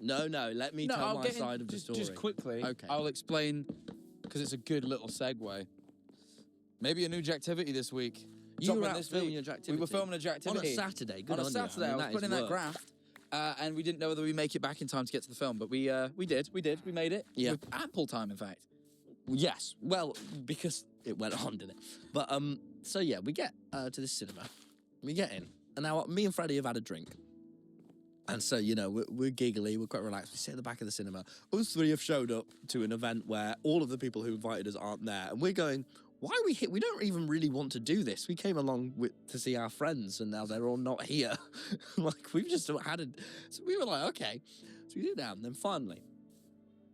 Speaker 1: No, let me tell my side of the story.
Speaker 3: Just quickly,
Speaker 1: Okay.
Speaker 3: I'll explain, because it's a good little segue. Maybe a new Jacktivity this week.
Speaker 1: You were
Speaker 3: Dropping
Speaker 1: out
Speaker 3: this
Speaker 1: filming
Speaker 3: week.
Speaker 1: a Jacktivity?
Speaker 3: We were filming a Jacktivity.
Speaker 1: On a Saturday. Good
Speaker 3: on a
Speaker 1: on
Speaker 3: Saturday.
Speaker 1: you.
Speaker 3: I was
Speaker 1: that
Speaker 3: putting in
Speaker 1: is
Speaker 3: that
Speaker 1: work.
Speaker 3: graft, and we didn't know whether we make it back in time to get to the film, but we did. We made it.
Speaker 1: Yeah.
Speaker 3: With Apple time, in fact.
Speaker 1: Yes. Well, because it went on, didn't it? But so yeah, we get to this cinema. We get in, and now me and Freddie have had a drink. And so, you know, we're giggly, we're quite relaxed. We sit at the back of the cinema. Us three have showed up to an event where all of the people who invited us aren't there. And we're going, why are we here? We don't even really want to do this. We came along to see our friends, and now they're all not here. Like, we've just had it. So we were like, okay. So we sit down. And then finally,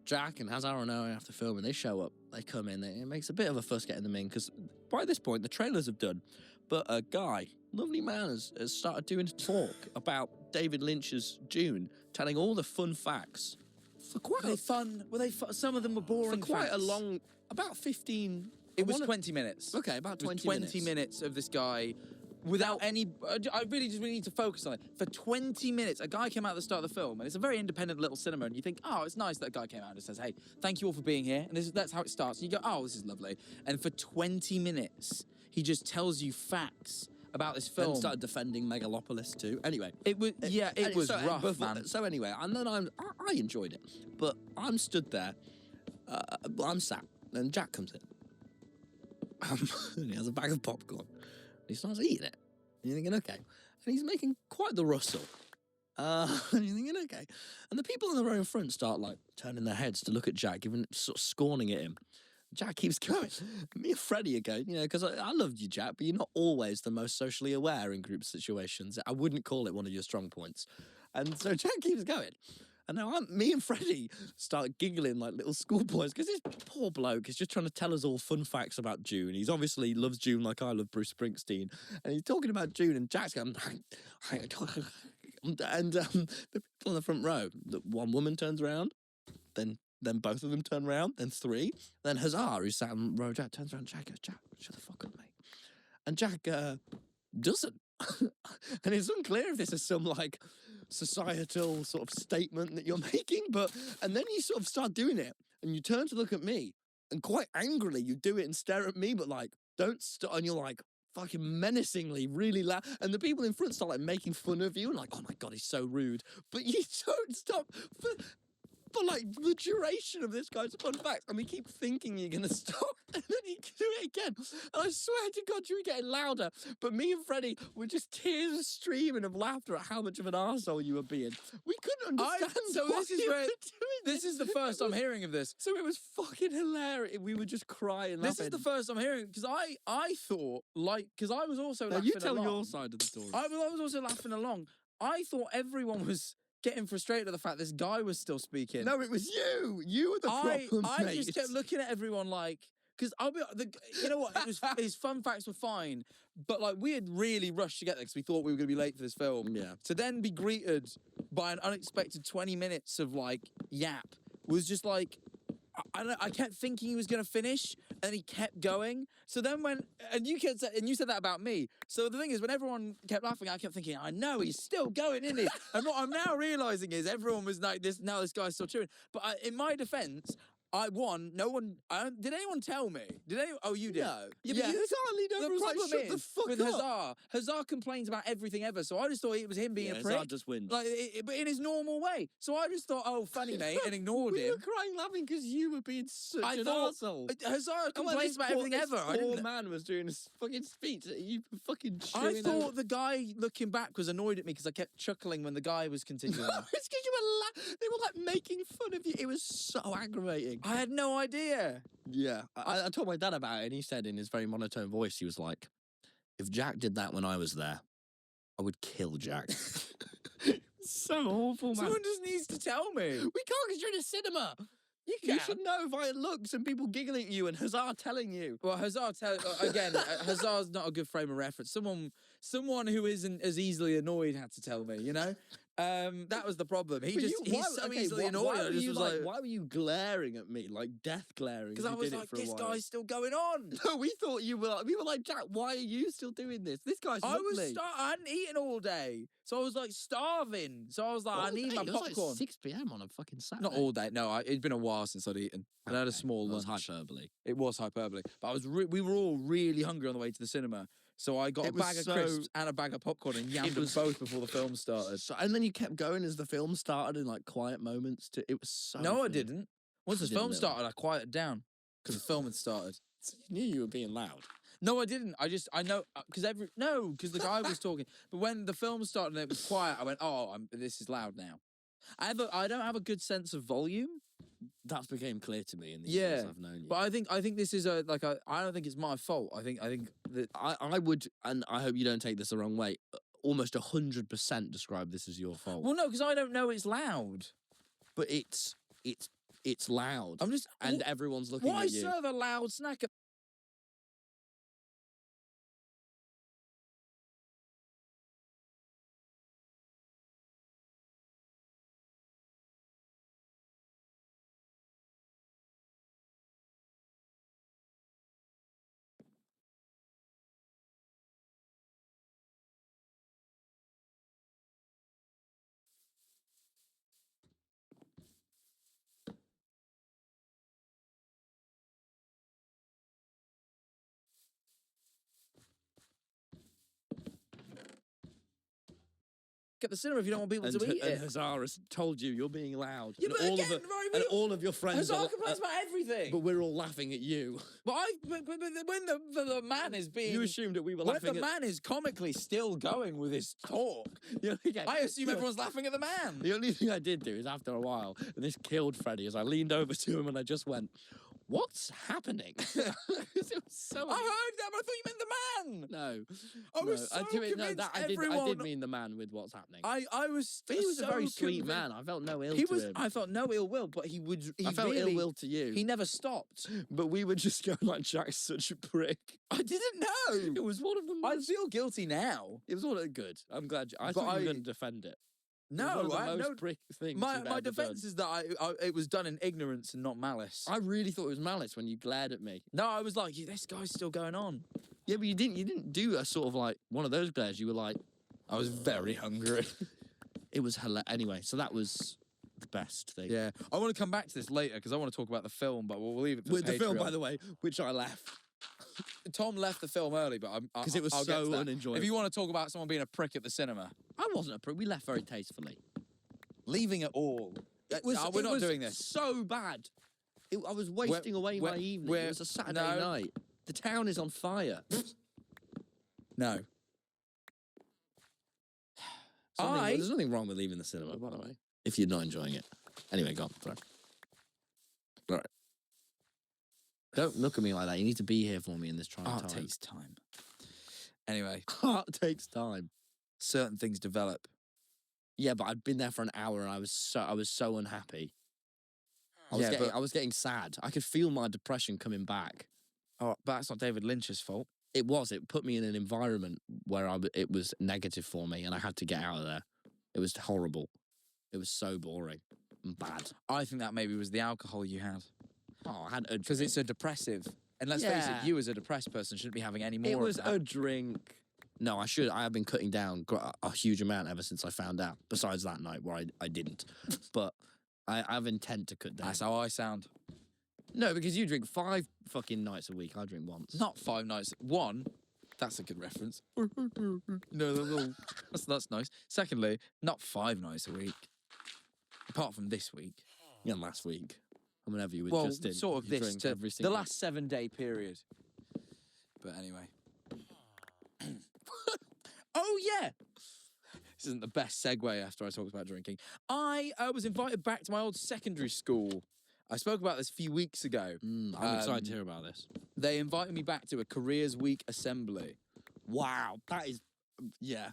Speaker 1: Jack and Hazar and I after filming, they show up. They come in. It makes a bit of a fuss getting them in, because by this point, the trailers have done. But a guy, lovely man, has started doing a talk about David Lynch's Dune, telling all the fun facts. For quite
Speaker 3: Were they fun? Some of them were boring.
Speaker 1: For quite a
Speaker 3: facts.
Speaker 1: long, about 15.
Speaker 3: It was 20 minutes.
Speaker 1: Okay, about
Speaker 3: It was
Speaker 1: 20
Speaker 3: minutes of this guy without any. I really just really need to focus on it. For 20 minutes, a guy came out at the start of the film, and it's a very independent little cinema, and you think, oh, it's nice that a guy came out and says, hey, thank you all for being here. And that's how it starts. And you go, oh, this is lovely. And for 20 minutes, he just tells you facts about this film.
Speaker 1: Then started defending Megalopolis too. Anyway,
Speaker 3: It was it was rough, man.
Speaker 1: So anyway, and then I enjoyed it, but I'm stood there, I'm sat, and Jack comes in. And he has a bag of popcorn. And he starts eating it. And you're thinking, okay. And he's making quite the rustle. And you're thinking, okay. And the people in the row in front start like turning their heads to look at Jack, giving sort of scorning at him. Jack keeps going. Me and Freddie are going, you know, because I loved you, Jack, but you're not always the most socially aware in group situations. I wouldn't call it one of your strong points. And so Jack keeps going. And now me and Freddie start giggling like little schoolboys, because this poor bloke is just trying to tell us all fun facts about June. He's obviously loves June like I love Bruce Springsteen. And he's talking about June, and Jack's going, and the people in the front row, one woman turns around, then both of them turn around, then three, then Hazar, who sat in row Jack, turns around, Jack goes, Jack, shut the fuck up, mate. And Jack doesn't. And it's unclear if this is some like societal sort of statement that you're making, and then you sort of start doing it, and you turn to look at me, and quite angrily you do it and stare at me, but like, don't stop, and you're like, fucking menacingly, really loud, and the people in front start like making fun of you, and like, oh my God, he's so rude, but you don't stop for like the duration of this guy's fun facts, and we keep thinking you're gonna stop, and then you do it again. And I swear to God, you were getting louder. But me and Freddie were just tears streaming of laughter at how much of an arsehole you were being. We couldn't understand.
Speaker 3: This is the first I'm hearing of this.
Speaker 1: So it was fucking hilarious. We were just crying.
Speaker 3: This is the first I'm hearing, because I thought, like, because I was also
Speaker 1: now
Speaker 3: laughing
Speaker 1: you tell
Speaker 3: along.
Speaker 1: your side of the story.
Speaker 3: I was also laughing along. I thought everyone was getting frustrated at the fact this guy was still speaking.
Speaker 1: No, it was you. You were the problem.
Speaker 3: I just kept looking at everyone like, because you know what? His fun facts were fine, but like we had really rushed to get there because we thought we were going to be late for this film.
Speaker 1: Yeah.
Speaker 3: To then be greeted by an unexpected 20 minutes of like yap was just like, I kept thinking he was going to finish, and he kept going. So then you said that about me. So the thing is, when everyone kept laughing, I kept thinking, I know he's still going, isn't he? And what I'm now realizing is everyone was like this. Now this guy's still cheering. But in my defense, No one. Did anyone tell me? Did anyone? Oh, you did.
Speaker 1: No. Yeah, but you leaned over
Speaker 3: The
Speaker 1: and was like,
Speaker 3: problem
Speaker 1: shut the
Speaker 3: is
Speaker 1: fuck
Speaker 3: with
Speaker 1: up.
Speaker 3: Hazard complains about everything ever. So I just thought it was him being a prick.
Speaker 1: Hazard just wins.
Speaker 3: Like, but in his normal way. So I just thought, oh, funny mate, and ignored
Speaker 1: We were
Speaker 3: him.
Speaker 1: crying laughing because you were being such
Speaker 3: I
Speaker 1: an
Speaker 3: thought
Speaker 1: arsehole.
Speaker 3: Hazard
Speaker 1: And when
Speaker 3: complains
Speaker 1: this
Speaker 3: about
Speaker 1: poor-
Speaker 3: everything
Speaker 1: this
Speaker 3: ever. I
Speaker 1: Poor
Speaker 3: didn't.
Speaker 1: man was doing his fucking speech. You fucking.
Speaker 3: I
Speaker 1: chewing
Speaker 3: thought
Speaker 1: over-
Speaker 3: the guy looking back was annoyed at me because I kept chuckling when the guy was continuing.
Speaker 1: It's because you were they were like making fun of you. It was so aggravating.
Speaker 3: I had no idea.
Speaker 1: Yeah, I told my dad about it, and he said in his very monotone voice, he was like, "If Jack did that when I was there, I would kill Jack." So awful, man.
Speaker 3: Someone just needs to tell me.
Speaker 1: We can't because you're in a cinema.
Speaker 3: You
Speaker 1: You should know via looks and people giggling at you and Hazard telling you.
Speaker 3: Well, Hazard's not a good frame of reference. Someone who isn't as easily annoyed had to tell me. You know, that was the problem. He's so easily annoyed.
Speaker 1: Why
Speaker 3: I
Speaker 1: were
Speaker 3: just
Speaker 1: you
Speaker 3: was
Speaker 1: like, why were you glaring at me like death glaring?
Speaker 3: because
Speaker 1: as
Speaker 3: I
Speaker 1: you
Speaker 3: was
Speaker 1: did it
Speaker 3: like,
Speaker 1: for a
Speaker 3: this
Speaker 1: while?
Speaker 3: guy's still going on.
Speaker 1: No, we thought you were. We were like, Jack, why are you still doing this? This guy's
Speaker 3: I was
Speaker 1: lovely.
Speaker 3: I hadn't eaten all day, so I was like starving. So I was like, I need my
Speaker 1: It was
Speaker 3: popcorn.
Speaker 1: like 6 p.m. on a fucking Saturday.
Speaker 3: Not all day. No, it'd been a while since I'd eaten. And I had a small
Speaker 1: That was
Speaker 3: lunch.
Speaker 1: hyperbole.
Speaker 3: It was hyperbole, but we were all really hungry on the way to the cinema. So I got
Speaker 1: It
Speaker 3: a
Speaker 1: was
Speaker 3: bag of
Speaker 1: so-
Speaker 3: crisps and a bag of popcorn and yammed them
Speaker 1: was-
Speaker 3: both before the film started.
Speaker 1: So, and then you kept going as the film started in like quiet moments. It was so.
Speaker 3: No, I
Speaker 1: funny.
Speaker 3: didn't. Once the
Speaker 1: You didn't,
Speaker 3: film
Speaker 1: really.
Speaker 3: started, I quieted down because the film had started.
Speaker 1: So you knew you were being loud.
Speaker 3: No, I didn't. I know because the guy was talking. But when the film started and it was quiet, I went, "Oh, this is loud now." I don't have a good sense of volume,
Speaker 1: That's became clear to me in the
Speaker 3: Yeah,
Speaker 1: years I've known you.
Speaker 3: but I think this is I don't think it's my fault. I think that
Speaker 1: I would, and I hope you don't take this the wrong way. Almost 100% describe this as your fault.
Speaker 3: well, no, because I don't know it's loud.
Speaker 1: But it's loud,
Speaker 3: I'm just
Speaker 1: and everyone's looking
Speaker 3: why
Speaker 1: at you.
Speaker 3: serve a loud snack? At the cinema if you don't want people to eat
Speaker 1: and
Speaker 3: it.
Speaker 1: Hazard has told you you're being loud.
Speaker 3: Yeah,
Speaker 1: and
Speaker 3: but
Speaker 1: all
Speaker 3: again,
Speaker 1: of
Speaker 3: right,
Speaker 1: and all of your friends
Speaker 3: Hazard
Speaker 1: are,
Speaker 3: complains about everything.
Speaker 1: but we're all laughing at you.
Speaker 3: But when the man is being
Speaker 1: You assumed that we were
Speaker 3: when
Speaker 1: laughing
Speaker 3: the
Speaker 1: at
Speaker 3: man is comically still going with his talk, I assume everyone's laughing at the man.
Speaker 1: The only thing I did do is after a while, and this killed Freddie, as I leaned over to him and I just went, "What's happening?" It was so.
Speaker 3: I heard that, but I thought you meant the man.
Speaker 1: No,
Speaker 3: I was
Speaker 1: no,
Speaker 3: so
Speaker 1: I
Speaker 3: convinced
Speaker 1: I did
Speaker 3: everyone-
Speaker 1: mean the man with what's happening.
Speaker 3: I was.
Speaker 1: But he was
Speaker 3: so
Speaker 1: a very sweet
Speaker 3: convinced-
Speaker 1: man. I felt no ill
Speaker 3: He
Speaker 1: to
Speaker 3: was.
Speaker 1: him.
Speaker 3: I felt no ill will, but he would. He
Speaker 1: I felt
Speaker 3: really,
Speaker 1: ill will to you.
Speaker 3: He never stopped.
Speaker 1: But we were just going like, Jack's such a prick.
Speaker 3: I didn't know.
Speaker 1: It was one of the
Speaker 3: I
Speaker 1: most.
Speaker 3: feel guilty now.
Speaker 1: It was one of the good. I'm glad. I
Speaker 3: But
Speaker 1: thought you
Speaker 3: I-
Speaker 1: were going to defend it. It was
Speaker 3: No,
Speaker 1: one of the
Speaker 3: I
Speaker 1: most
Speaker 3: no.
Speaker 1: prick things.
Speaker 3: My
Speaker 1: you've ever
Speaker 3: defense
Speaker 1: done.
Speaker 3: is that it was done in ignorance and not malice.
Speaker 1: I really thought it was malice when you glared at me.
Speaker 3: No, I was like, this guy's still going on.
Speaker 1: Yeah, but you didn't do a sort of like one of those glares. You were like,
Speaker 3: I was very hungry.
Speaker 1: it was hilarious. Anyway, so that was the best thing.
Speaker 3: Yeah, I want to come back to this later because I want to talk about the film, but we'll leave it for
Speaker 1: With the film,
Speaker 3: Patreon.
Speaker 1: by the way, which I left.
Speaker 3: Tom left the film early, but
Speaker 1: Because it was
Speaker 3: I'll get to
Speaker 1: so
Speaker 3: that.
Speaker 1: unenjoyable.
Speaker 3: If you want to talk about someone being a prick at the cinema,
Speaker 1: I wasn't a prick. We left very tastefully.
Speaker 3: leaving it all. We're
Speaker 1: it
Speaker 3: not
Speaker 1: was
Speaker 3: doing this.
Speaker 1: So bad. I was wasting away my evening. It was a Saturday
Speaker 3: no.
Speaker 1: night. The town is on fire.
Speaker 3: No.
Speaker 1: There's nothing wrong with leaving the cinema, by the way, if you're not enjoying it. Anyway, go on. Sorry. All right. Don't look at me like that. You need to be here for me in this trying
Speaker 3: Art
Speaker 1: time.
Speaker 3: takes time. Anyway,
Speaker 1: Art takes time.
Speaker 3: certain things develop.
Speaker 1: Yeah, but I'd been there for an hour and I was so unhappy.
Speaker 3: Yeah,
Speaker 1: I was getting sad. I could feel my depression coming back.
Speaker 3: Oh, but that's not David Lynch's fault.
Speaker 1: It was. It put me in an environment where it was negative for me, and I had to get out of there. It was horrible. It was so boring and bad.
Speaker 3: I think that maybe was the alcohol you had.
Speaker 1: Oh, I had a
Speaker 3: Because it's a depressive. And let's face
Speaker 1: Yeah.
Speaker 3: it, you as a depressed person shouldn't be having any more
Speaker 1: It was
Speaker 3: of that.
Speaker 1: a drink. No, I should. I have been cutting down a huge amount ever since I found out. Besides that night where I didn't, but I have intent to cut down.
Speaker 3: That's how I sound.
Speaker 1: No, because you drink 5 fucking nights a week. I drink once.
Speaker 3: Not 5 nights. One, that's a good reference. No, that's nice. Secondly, not 5 nights a week. Apart from this week.
Speaker 1: Yeah, last week. And whenever you were
Speaker 3: Well,
Speaker 1: just in.
Speaker 3: sort of
Speaker 1: you
Speaker 3: this
Speaker 1: drink
Speaker 3: to
Speaker 1: every
Speaker 3: the
Speaker 1: single...
Speaker 3: last 7-day period. But anyway. Oh, yeah. This isn't the best segue after I talked about drinking. I was invited back to my old secondary school. I spoke about this a few weeks ago.
Speaker 1: I'm excited to hear about this.
Speaker 3: They invited me back to a Careers Week assembly.
Speaker 1: Wow, that is... Yeah.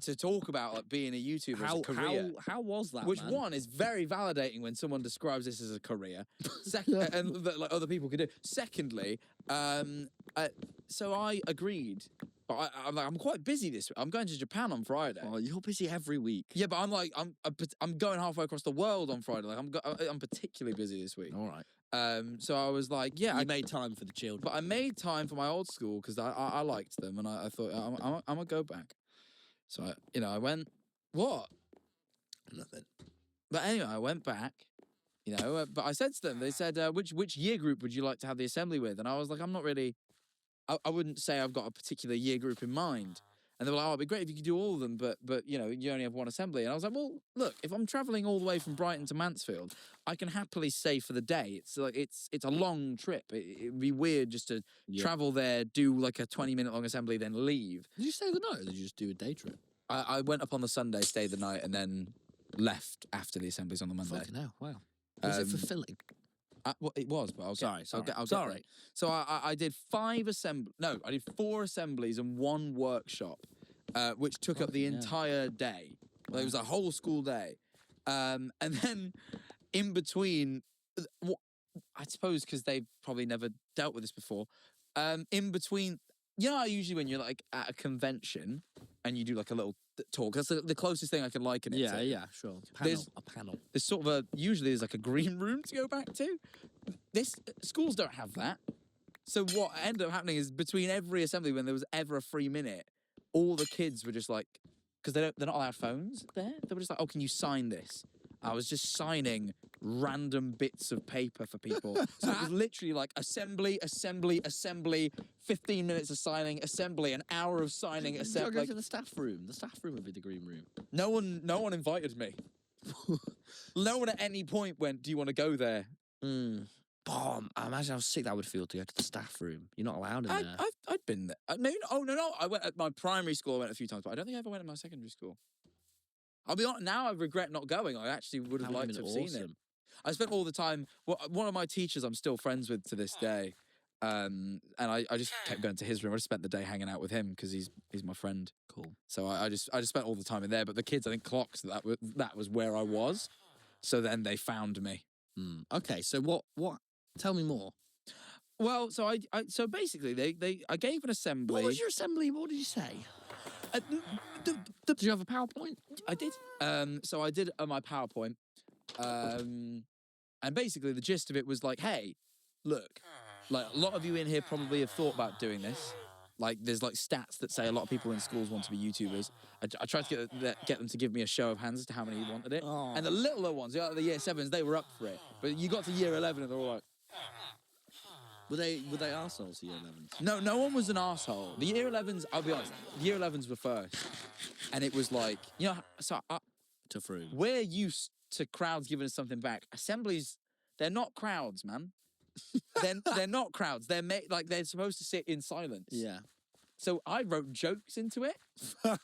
Speaker 3: To talk about like being a YouTuber as a career.
Speaker 1: How was that,
Speaker 3: Which
Speaker 1: man?
Speaker 3: one is very validating when someone describes this as a career. And that like other people could do. Secondly, so I agreed. But I'm quite busy this week. I'm going to Japan on Friday.
Speaker 1: Oh, you're busy every week.
Speaker 3: Yeah, but I'm going halfway across the world on Friday. Like I'm particularly busy this week.
Speaker 1: All right.
Speaker 3: So I was like, yeah,
Speaker 1: I made time for the children.
Speaker 3: but I made time for my old school because I liked them and I thought I'm gonna go back. So I went. What?
Speaker 1: Nothing.
Speaker 3: But anyway, I went back. But I said to them, they said, which year group would you like to have the assembly with? And I was like, I'm not really. I wouldn't say I've got a particular year group in mind. And they were like, oh, it'd be great if you could do all of them, but you only have one assembly. And I was like, well, look, if I'm traveling all the way from Brighton to Mansfield, I can happily stay for the day. It's like it's a long trip. It'd be weird just to travel there, do like a 20-minute long assembly, then leave.
Speaker 1: Did you stay the night or did you just do a day trip?
Speaker 3: I went up on the Sunday, stayed the night, and then left after the assemblies on the Monday.
Speaker 1: Fucking hell, wow. Was it fulfilling?
Speaker 3: Well, it was, but I'll get. I'll get
Speaker 1: Sorry.
Speaker 3: there. So I did 4 assemblies and 1 workshop, which took up the entire day. Wow. It was a whole school day, and then in between, I suppose because they've probably never dealt with this before. In between, usually when you're like at a convention and you do like a little talk, that's the closest thing I can liken it to.
Speaker 1: Yeah, sure.
Speaker 3: There's
Speaker 1: a panel.
Speaker 3: There's sort of usually there's like a green room to go back to. Schools don't have that. So what ended up happening is between every assembly, when there was ever a free minute, all the kids were just like, because they're not allowed phones there. They were just like, oh, can you sign this? I was just signing random bits of paper for people. So it was literally like assembly, 15 minutes of signing, assembly, an hour of signing, assembly.
Speaker 1: Go to the staff room. The staff room would be the green room.
Speaker 3: No one invited me. No one at any point went, do you want to go there?
Speaker 1: Bomb. I imagine how sick that would feel to go to the staff room. You're not allowed in there.
Speaker 3: I'd been there. No. I went at my primary school. I went a few times, but I don't think I ever went at my secondary school. I'll be honest, now I regret not going. I actually would have liked to have seen it. I spent all the time. Well, one of my teachers I'm still friends with to this day, and I just kept going to his room. I just spent the day hanging out with him because he's my friend.
Speaker 1: Cool.
Speaker 3: So I just spent all the time in there. But the kids, I think, clocked that was where I was. So then they found me.
Speaker 1: Okay. So what? Tell me more.
Speaker 3: Well, so so basically I gave an assembly.
Speaker 1: What was your assembly? What did you say? Did you have a PowerPoint?
Speaker 3: I did. So I did my PowerPoint. And basically the gist of it was like, hey, look, like a lot of you in here probably have thought about doing this. Like there's like stats that say a lot of people in schools want to be YouTubers. I tried to get them to give me a show of hands as to how many wanted it.
Speaker 1: Oh.
Speaker 3: And the littler ones, the year 7s, they were up for it. But you got to year 11 and they're all like,
Speaker 1: Were they arseholes, the year 11s?
Speaker 3: No one was an arsehole. The year 11s, I'll be honest, the year 11s were first. And it was like,
Speaker 1: Tough room.
Speaker 3: we're used to crowds giving us something back. Assemblies, they're not crowds, man. they're not crowds. They're supposed to sit in silence.
Speaker 1: Yeah.
Speaker 3: So I wrote jokes into it,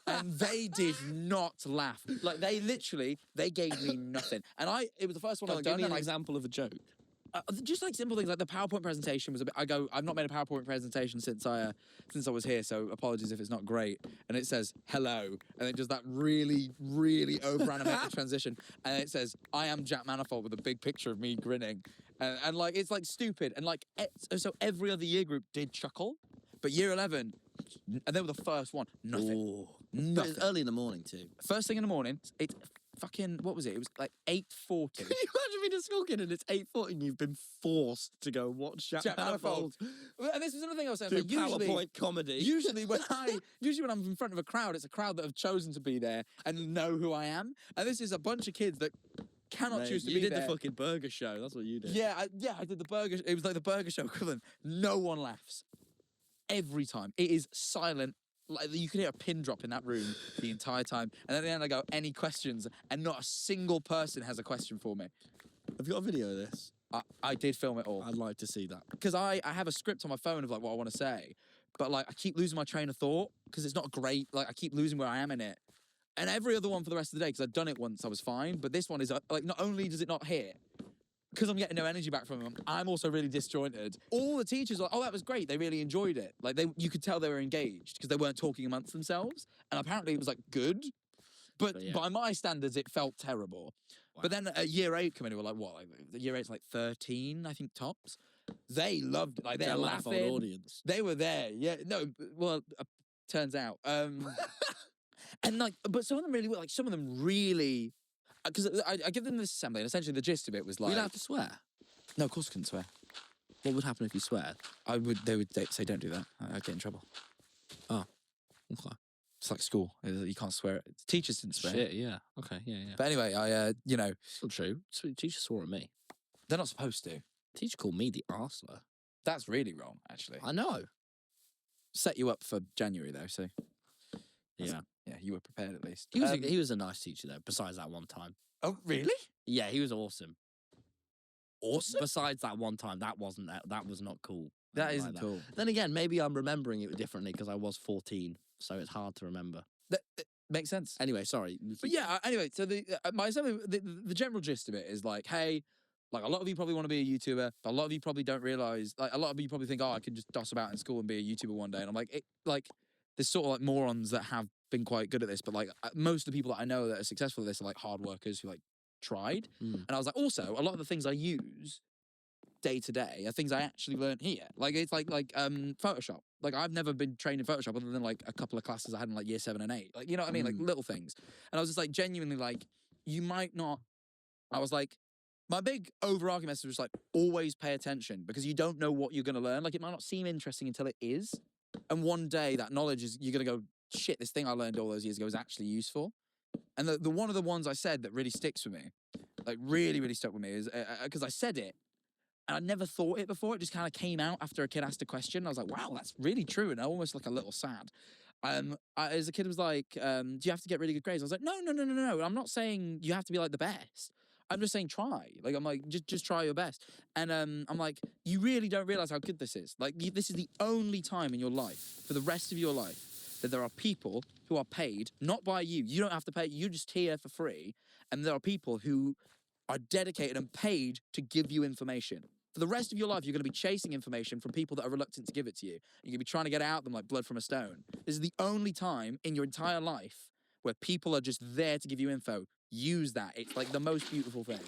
Speaker 3: and they did not laugh. Like they gave me nothing. And it was the first one I've
Speaker 1: Give
Speaker 3: done.
Speaker 1: me an
Speaker 3: and
Speaker 1: example of a joke.
Speaker 3: Just like simple things, like the PowerPoint presentation was a bit. I've not made a PowerPoint presentation since I was here, so apologies if it's not great. And it says hello, and it does that really, really over animated transition, and it says I am Jack Manifold with a big picture of me grinning, and like it's like stupid, and like so every other year group did chuckle, but year 11, and they were the first one, nothing.
Speaker 1: Ooh.
Speaker 3: Nothing.
Speaker 1: It's early in the morning too.
Speaker 3: First thing in the morning, it's fucking, what was it? It was like 8:40.
Speaker 1: Can you imagine being a school kid and it's 8:40 and you've been forced to go watch Jack Manifold
Speaker 3: And this was another thing I was saying.
Speaker 1: do
Speaker 3: Like,
Speaker 1: PowerPoint comedy?
Speaker 3: Usually when I'm in front of a crowd, it's a crowd that have chosen to be there and know who I am. And this is a bunch of kids that cannot
Speaker 1: Mate,
Speaker 3: choose to
Speaker 1: you
Speaker 3: be
Speaker 1: did
Speaker 3: there.
Speaker 1: the fucking burger show. That's what you did.
Speaker 3: Yeah, I did the burger. It was like the burger show equivalent. No one laughs. Every time. It is silent. Like you can hear a pin drop in that room the entire time. And at the end I go, any questions? And not a single person has a question for me.
Speaker 1: Have you got a video of this?
Speaker 3: I did film it all.
Speaker 1: I'd like to see that.
Speaker 3: Because I have a script on my phone of like what I want to say. But like I keep losing my train of thought because it's not great. Like I keep losing where I am in it. And every other one for the rest of the day, because I'd done it once, I was fine. But this one is like, not only does it not hit, because I'm getting no energy back from them, I'm also really disjointed. All the teachers were like, oh, that was great. They really enjoyed it. Like you could tell they were engaged because they weren't talking amongst themselves. And apparently it was like good. But
Speaker 1: yeah.
Speaker 3: by my standards, it felt terrible.
Speaker 1: Wow.
Speaker 3: But then at year 8 coming in, we were like, what? Like, the year 8's like 13, I think, tops. They loved it. Like, they're
Speaker 1: Manifold
Speaker 3: laughing.
Speaker 1: audience.
Speaker 3: They were there. Yeah. No, well, turns out. And like, but some of them really were, like, some of them really, because I give them this assembly, and essentially the gist of it was like,
Speaker 1: Were you allowed to swear?
Speaker 3: no, of course I couldn't swear.
Speaker 1: What would happen if you swear?
Speaker 3: They would say, don't do that. I'd get in trouble.
Speaker 1: Oh, okay.
Speaker 3: It's like school. You can't swear. Teachers didn't swear.
Speaker 1: Shit, yeah. Okay, yeah.
Speaker 3: But anyway,
Speaker 1: Still true. Teacher swore at me.
Speaker 3: they're not supposed to.
Speaker 1: Teacher called me the arsler.
Speaker 3: That's really wrong, actually.
Speaker 1: I know.
Speaker 3: Set you up for January, though, so.
Speaker 1: Yeah.
Speaker 3: Yeah, you were prepared at least.
Speaker 1: He was a nice teacher, though, besides that one time.
Speaker 3: Oh, really?
Speaker 1: Yeah, he was awesome.
Speaker 3: Awesome?
Speaker 1: Besides that one time, that was not cool.
Speaker 3: That
Speaker 1: I don't
Speaker 3: isn't
Speaker 1: like
Speaker 3: cool.
Speaker 1: Then again, maybe I'm remembering it differently because I was 14, so it's hard to remember.
Speaker 3: That makes sense.
Speaker 1: Anyway, sorry.
Speaker 3: But yeah, anyway, so the general gist of it is like, hey, like a lot of you probably want to be a YouTuber. But a lot of you probably don't realize, like a lot of you probably think, oh, I can just doss about in school and be a YouTuber one day. And I'm like, there's sort of like morons that have been quite good at this, but like most of the people that I know that are successful at this are like hard workers who like tried. And I was like, also, a lot of the things I use day to day are things I actually learned here. Like it's like Photoshop. Like I've never been trained in Photoshop other than like a couple of classes I had in like year 7 and 8. Like, you know what I mean? Like little things. And I was just like genuinely like, you might not. I was like, my big overarching message was like, always pay attention because you don't know what you're going to learn. Like it might not seem interesting until it is. And one day that knowledge is, you're going to go, shit, this thing I learned all those years ago is actually useful. And the one of the ones I said that really sticks with me, like really, really stuck with me is because I said it and I never thought it before. It just kind of came out after a kid asked a question. I was like, wow, that's really true. And I almost like a little sad. As a kid was like, do you have to get really good grades? I was like, no. I'm not saying you have to be like the best. I'm just saying try. Like, I'm like, just try your best. And I'm like, you really don't realize how good this is. Like, this is the only time in your life, for the rest of your life, that there are people who are paid, not by you. You don't have to pay. You're just here for free. And there are people who are dedicated and paid to give you information. For the rest of your life, you're going to be chasing information from people that are reluctant to give it to you. You're going to be trying to get it out of them like blood from a stone. This is the only time in your entire life where people are just there to give you info. Use that. It's like the most beautiful thing.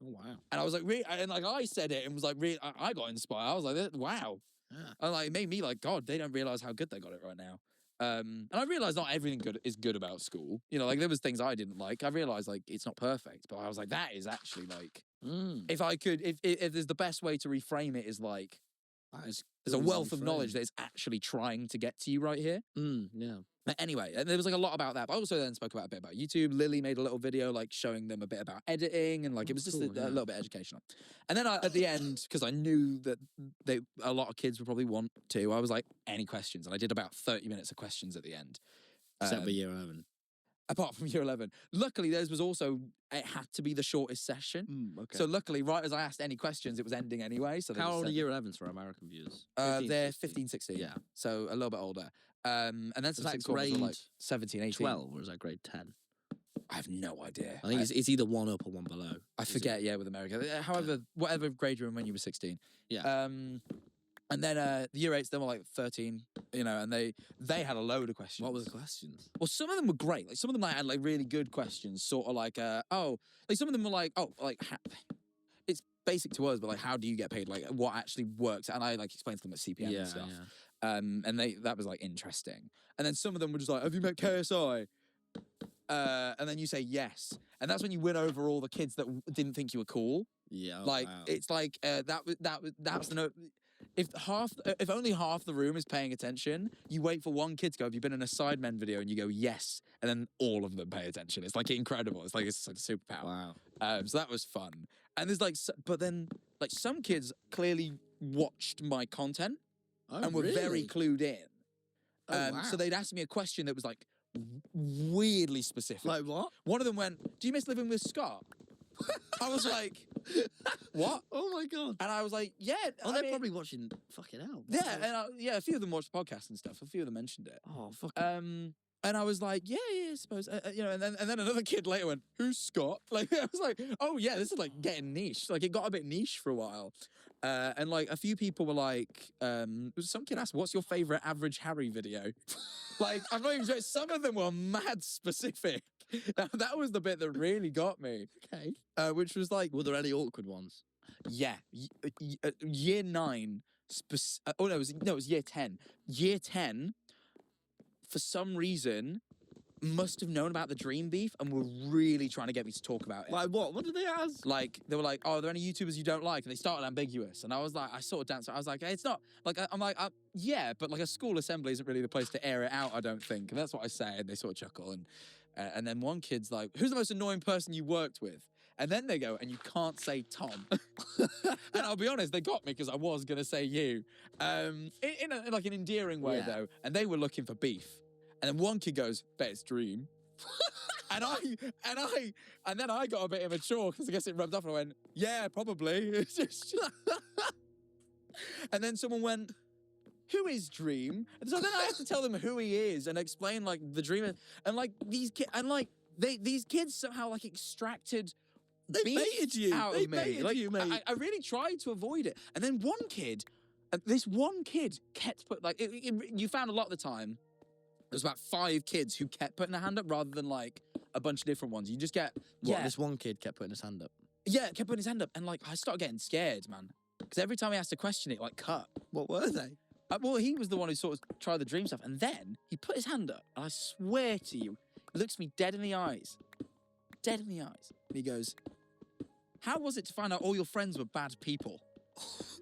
Speaker 1: Oh, wow.
Speaker 3: And I was like, really, and like I said it and was like, really, I got inspired. I was like, wow.
Speaker 1: Yeah.
Speaker 3: And like, it made me like, God, they don't realize how good they got it right now. And I realized not everything good is good about school. You know, like there was things I didn't like. I realized like it's not perfect, but I was like, that is actually like, if I could, if there's the best way to reframe it is like, there's a wealth of knowledge that is actually trying to get to you right here.
Speaker 1: Yeah.
Speaker 3: But anyway, there was like a lot about that. But I also then spoke about a bit about YouTube. Lily made a little video like showing them a bit about editing and like it was just
Speaker 1: cool,
Speaker 3: a little bit educational. And then at the end, because I knew that a lot of kids would probably want to, I was like, any questions? And I did about 30 minutes of questions at the end.
Speaker 1: Except for year 11.
Speaker 3: Apart from year 11. Luckily, theirs was also, it had to be the shortest session.
Speaker 1: Okay.
Speaker 3: So luckily, right as I asked any questions, it was ending anyway. So
Speaker 1: how old are year 11s for American viewers?
Speaker 3: They're 15, 16.
Speaker 1: Yeah.
Speaker 3: So a little bit older. And then some
Speaker 1: that
Speaker 3: sixth graders were
Speaker 1: grade
Speaker 3: like 17, 18.
Speaker 1: 12, or is that grade 10?
Speaker 3: I have no idea.
Speaker 1: I think it's either one up or one below.
Speaker 3: I forget, yeah, with America. However, whatever grade you were in when you were 16.
Speaker 1: Yeah.
Speaker 3: And then the year 8s, they were like 13, you know, and they had a load of questions.
Speaker 1: What were the questions?
Speaker 3: Well, some of them were great. Like some of them like had like really good questions, sort of like like some of them were like, it's basic to us, but like how do you get paid? Like what actually works? And I like explained to them at CPM and stuff.
Speaker 1: Yeah.
Speaker 3: And that was like interesting. And then some of them were just like, have you met KSI? And then you say yes. And that's when you win over all the kids that didn't think you were cool.
Speaker 1: Yeah.
Speaker 3: Like
Speaker 1: wow.
Speaker 3: it's like that was the note. If only half the room is paying attention, you wait for one kid to go, have you been in a Sidemen video? And you go, yes. And then all of them pay attention. It's like incredible. It's like a superpower.
Speaker 1: Wow.
Speaker 3: So that was fun. And there's like, but then like some kids clearly watched my content
Speaker 1: Oh,
Speaker 3: and were very
Speaker 1: really?
Speaker 3: clued in.
Speaker 1: Oh, wow.
Speaker 3: So they'd ask me a question that was like weirdly specific.
Speaker 1: Like what?
Speaker 3: One of them went, "Do you miss living with Scott?" I was like, "What?"
Speaker 1: Oh my god.
Speaker 3: And I was like, "Yeah."
Speaker 1: Oh,
Speaker 3: I
Speaker 1: they're
Speaker 3: mean,
Speaker 1: probably watching fucking hell.
Speaker 3: yeah, and a few of them watched the podcast and stuff. A few of them mentioned it.
Speaker 1: Oh, fuck.
Speaker 3: And I was like, yeah, I suppose, you know. And then another kid later went, "Who's Scott?" Like I was like, "Oh yeah, this is like getting niche." Like it got a bit niche for a while. And like a few people were like, some kid asked, "What's your favorite Average Harry video?" Like I'm not even joking. Some of them were mad specific. That was the bit that really got me.
Speaker 1: Okay.
Speaker 3: Which was like,
Speaker 1: Were there any awkward ones?
Speaker 3: yeah, year 9. Oh no, it was year 10. Year 10, for some reason, must have known about the dream beef and were really trying to get me to talk about it.
Speaker 1: Like what? What did they ask?
Speaker 3: Like they were like, "Oh, are there any YouTubers you don't like?" And they started ambiguous, and I was like, I sort of danced. I was like, "Hey, it's not like I'm like, yeah, but like a school assembly isn't really the place to air it out, I don't think." And that's what I say, and they sort of chuckle. And then one kid's like, "Who's the most annoying person you worked with?" And then they go, "And you can't say Tom." And I'll be honest, they got me because I was gonna say you, in like an endearing way
Speaker 1: Yeah.
Speaker 3: though. And they were looking for beef. And then one kid goes, "Bet it's Dream." and then I got a bit immature because I guess it rubbed off and I went, "Yeah, probably." It's just and then someone went, "Who is Dream?" And so then I have to tell them who he is and explain like the Dream and like these kids and like these kids somehow like extracted
Speaker 1: They
Speaker 3: beef
Speaker 1: baited you.
Speaker 3: out
Speaker 1: They
Speaker 3: of me.
Speaker 1: baited
Speaker 3: Like,
Speaker 1: you, mate.
Speaker 3: I really tried to avoid it. And then this one kid kept you found a lot of the time, there was about 5 kids who kept putting their hand up rather than like a bunch of different ones. You just get,
Speaker 1: What, this one kid kept putting his hand up.
Speaker 3: yeah, kept putting his hand up. And like, I started getting scared, man. Because every time he asked a question, it like cut.
Speaker 1: What were they?
Speaker 3: Well, he was the one who sort of tried the dream stuff. And then he put his hand up. And I swear to you, he looks me dead in the eyes. Dead in the eyes. And he goes, "How was it to find out all your friends were bad people?"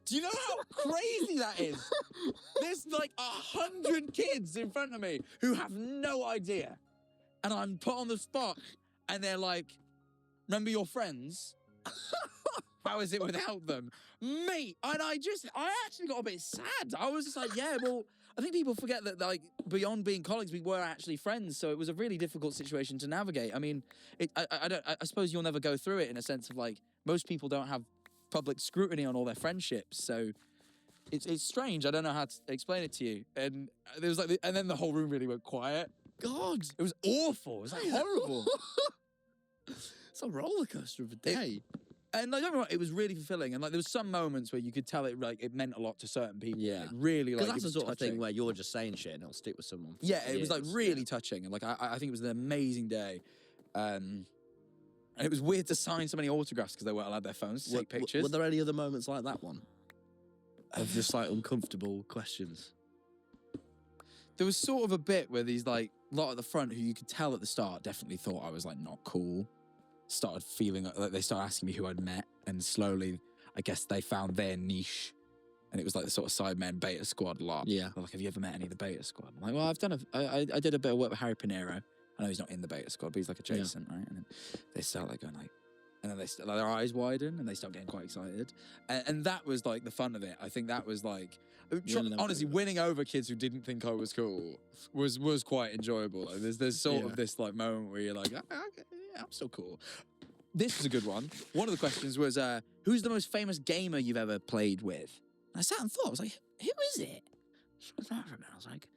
Speaker 3: Do you know how crazy that is? There's like 100 kids in front of me who have no idea. And I'm put on the spot. And they're like, "Remember your friends? How is it without them?" Mate, and I actually got a bit sad. I was just like, yeah, well, I think people forget that like beyond being colleagues, we were actually friends. So it was a really difficult situation to navigate. I mean, I suppose you'll never go through it in a sense of like, most people don't have public scrutiny on all their friendships. So it's strange. I don't know how to explain it to you. And there was like, and then the whole room really went quiet.
Speaker 1: God.
Speaker 3: It was awful. It was like horrible.
Speaker 1: It's a roller coaster of a day.
Speaker 3: And like, don't get me wrong, it was really fulfilling. And like, there was some moments where you could tell it meant a lot to certain people.
Speaker 1: Yeah.
Speaker 3: Like, really, like,
Speaker 1: Because that's
Speaker 3: it
Speaker 1: the
Speaker 3: was
Speaker 1: sort of thing
Speaker 3: touching.
Speaker 1: where you're just saying shit and it'll stick with someone. for
Speaker 3: Yeah, it was like
Speaker 1: years.
Speaker 3: really touching. And like, I think it was an amazing day. And it was weird to sign so many autographs because they weren't allowed their phones to take pictures.
Speaker 1: Were there any other moments like that one? Of just like uncomfortable questions?
Speaker 3: There was sort of a bit where these like lot at the front who you could tell at the start definitely thought I was like not cool. Started feeling like they started asking me who I'd met, and slowly, I guess they found their niche, and it was like the sort of sidemen Beta Squad lot.
Speaker 1: Yeah.
Speaker 3: They're like, "Have you ever met any of the Beta Squad?" I'm like, "Well, I've done I did a bit of work with Harry Pinero. I know he's not in the Beta Squad, but he's like adjacent, right?" And then they start like going like, and then like, their eyes widen and they start getting quite excited, and that was like the fun of it. I think that was like, honestly, winning over kids who didn't think I was cool was quite enjoyable. Like, there's sort of this like moment where you're like, "Okay, yeah, I'm still cool." This was a good one. One of the questions was, "Who's the most famous gamer you've ever played with?" And I sat and thought, I was like, "Who is it?" I was like,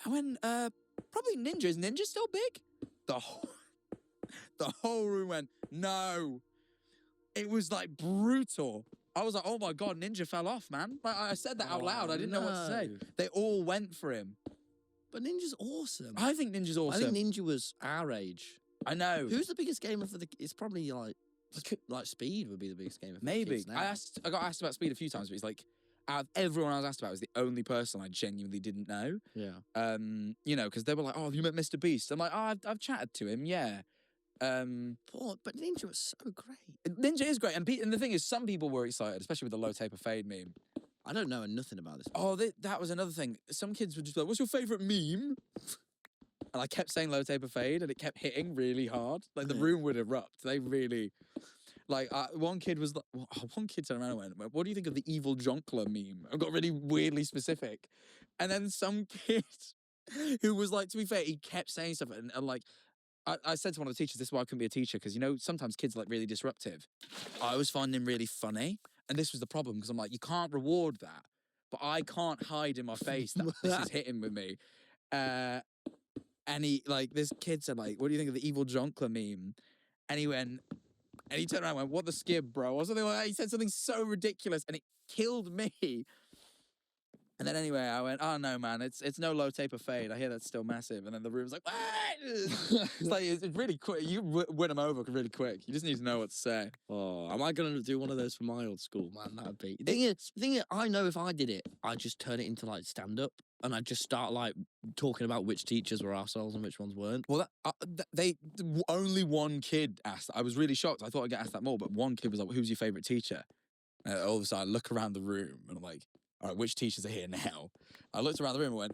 Speaker 3: probably Ninja. Is Ninja still big? The whole room went, "No." It was like brutal. I was like, "Oh my God, Ninja fell off, man." Like, I said that out loud. I didn't know what to say.
Speaker 1: no.
Speaker 3: They all went for him.
Speaker 1: But Ninja's awesome.
Speaker 3: I think Ninja's awesome.
Speaker 1: I think Ninja was our age.
Speaker 3: I know.
Speaker 1: Who's the biggest gamer for the? It's probably like Speed would be the biggest gamer. For
Speaker 3: Maybe.
Speaker 1: The kids now.
Speaker 3: I got asked about Speed a few times, but he's like, out of everyone I was asked about, was the only person I genuinely didn't know.
Speaker 1: Yeah.
Speaker 3: You know, because they were like, "Oh, have you met Mr. Beast?" I'm like, "Oh, I've chatted to him, yeah."
Speaker 1: But Ninja was so great.
Speaker 3: Ninja is great, and the thing is, some people were excited, especially with the low taper fade meme.
Speaker 1: I don't know nothing about this.
Speaker 3: Oh, that was another thing. Some kids would just be like, "What's your favorite meme?" And I kept saying low taper fade, and it kept hitting really hard. Like the
Speaker 1: Yeah.
Speaker 3: room would erupt. They really, like one kid was like, one kid turned around and went, "What do you think of the evil jonkler meme?" I got really weirdly specific, and then some kid who was like, to be fair, he kept saying stuff, and like. I said to one of the teachers, this is why I couldn't be a teacher, because, you know, sometimes kids are like really disruptive. I always find him really funny. And this was the problem, because I'm like, you can't reward that. But I can't hide in my face that this is hitting with me. And he, like, this kid said, like, what do you think of the evil jonkler meme? And he went, and he turned around and went, what the skib, bro? Or something like that. He said something so ridiculous, and it killed me. And then anyway, I went, oh no, man, it's no low taper fade. I hear that's still massive. And then the room was like, what? It's like, it's really quick. You win them over really quick. You just need to know what to say.
Speaker 1: Oh, am I going to do one of those for my old school? Man, that'd be... The thing is, I know if I did it, I'd just turn it into, like, stand-up. And I'd just start, like, talking about which teachers were arseholes and which ones weren't.
Speaker 3: Well, only one kid asked. I was really shocked. I thought I'd get asked that more. But one kid was like, who's your favourite teacher? And all of a sudden, I look around the room and I'm like, all right, which teachers are here now? I looked around the room and went,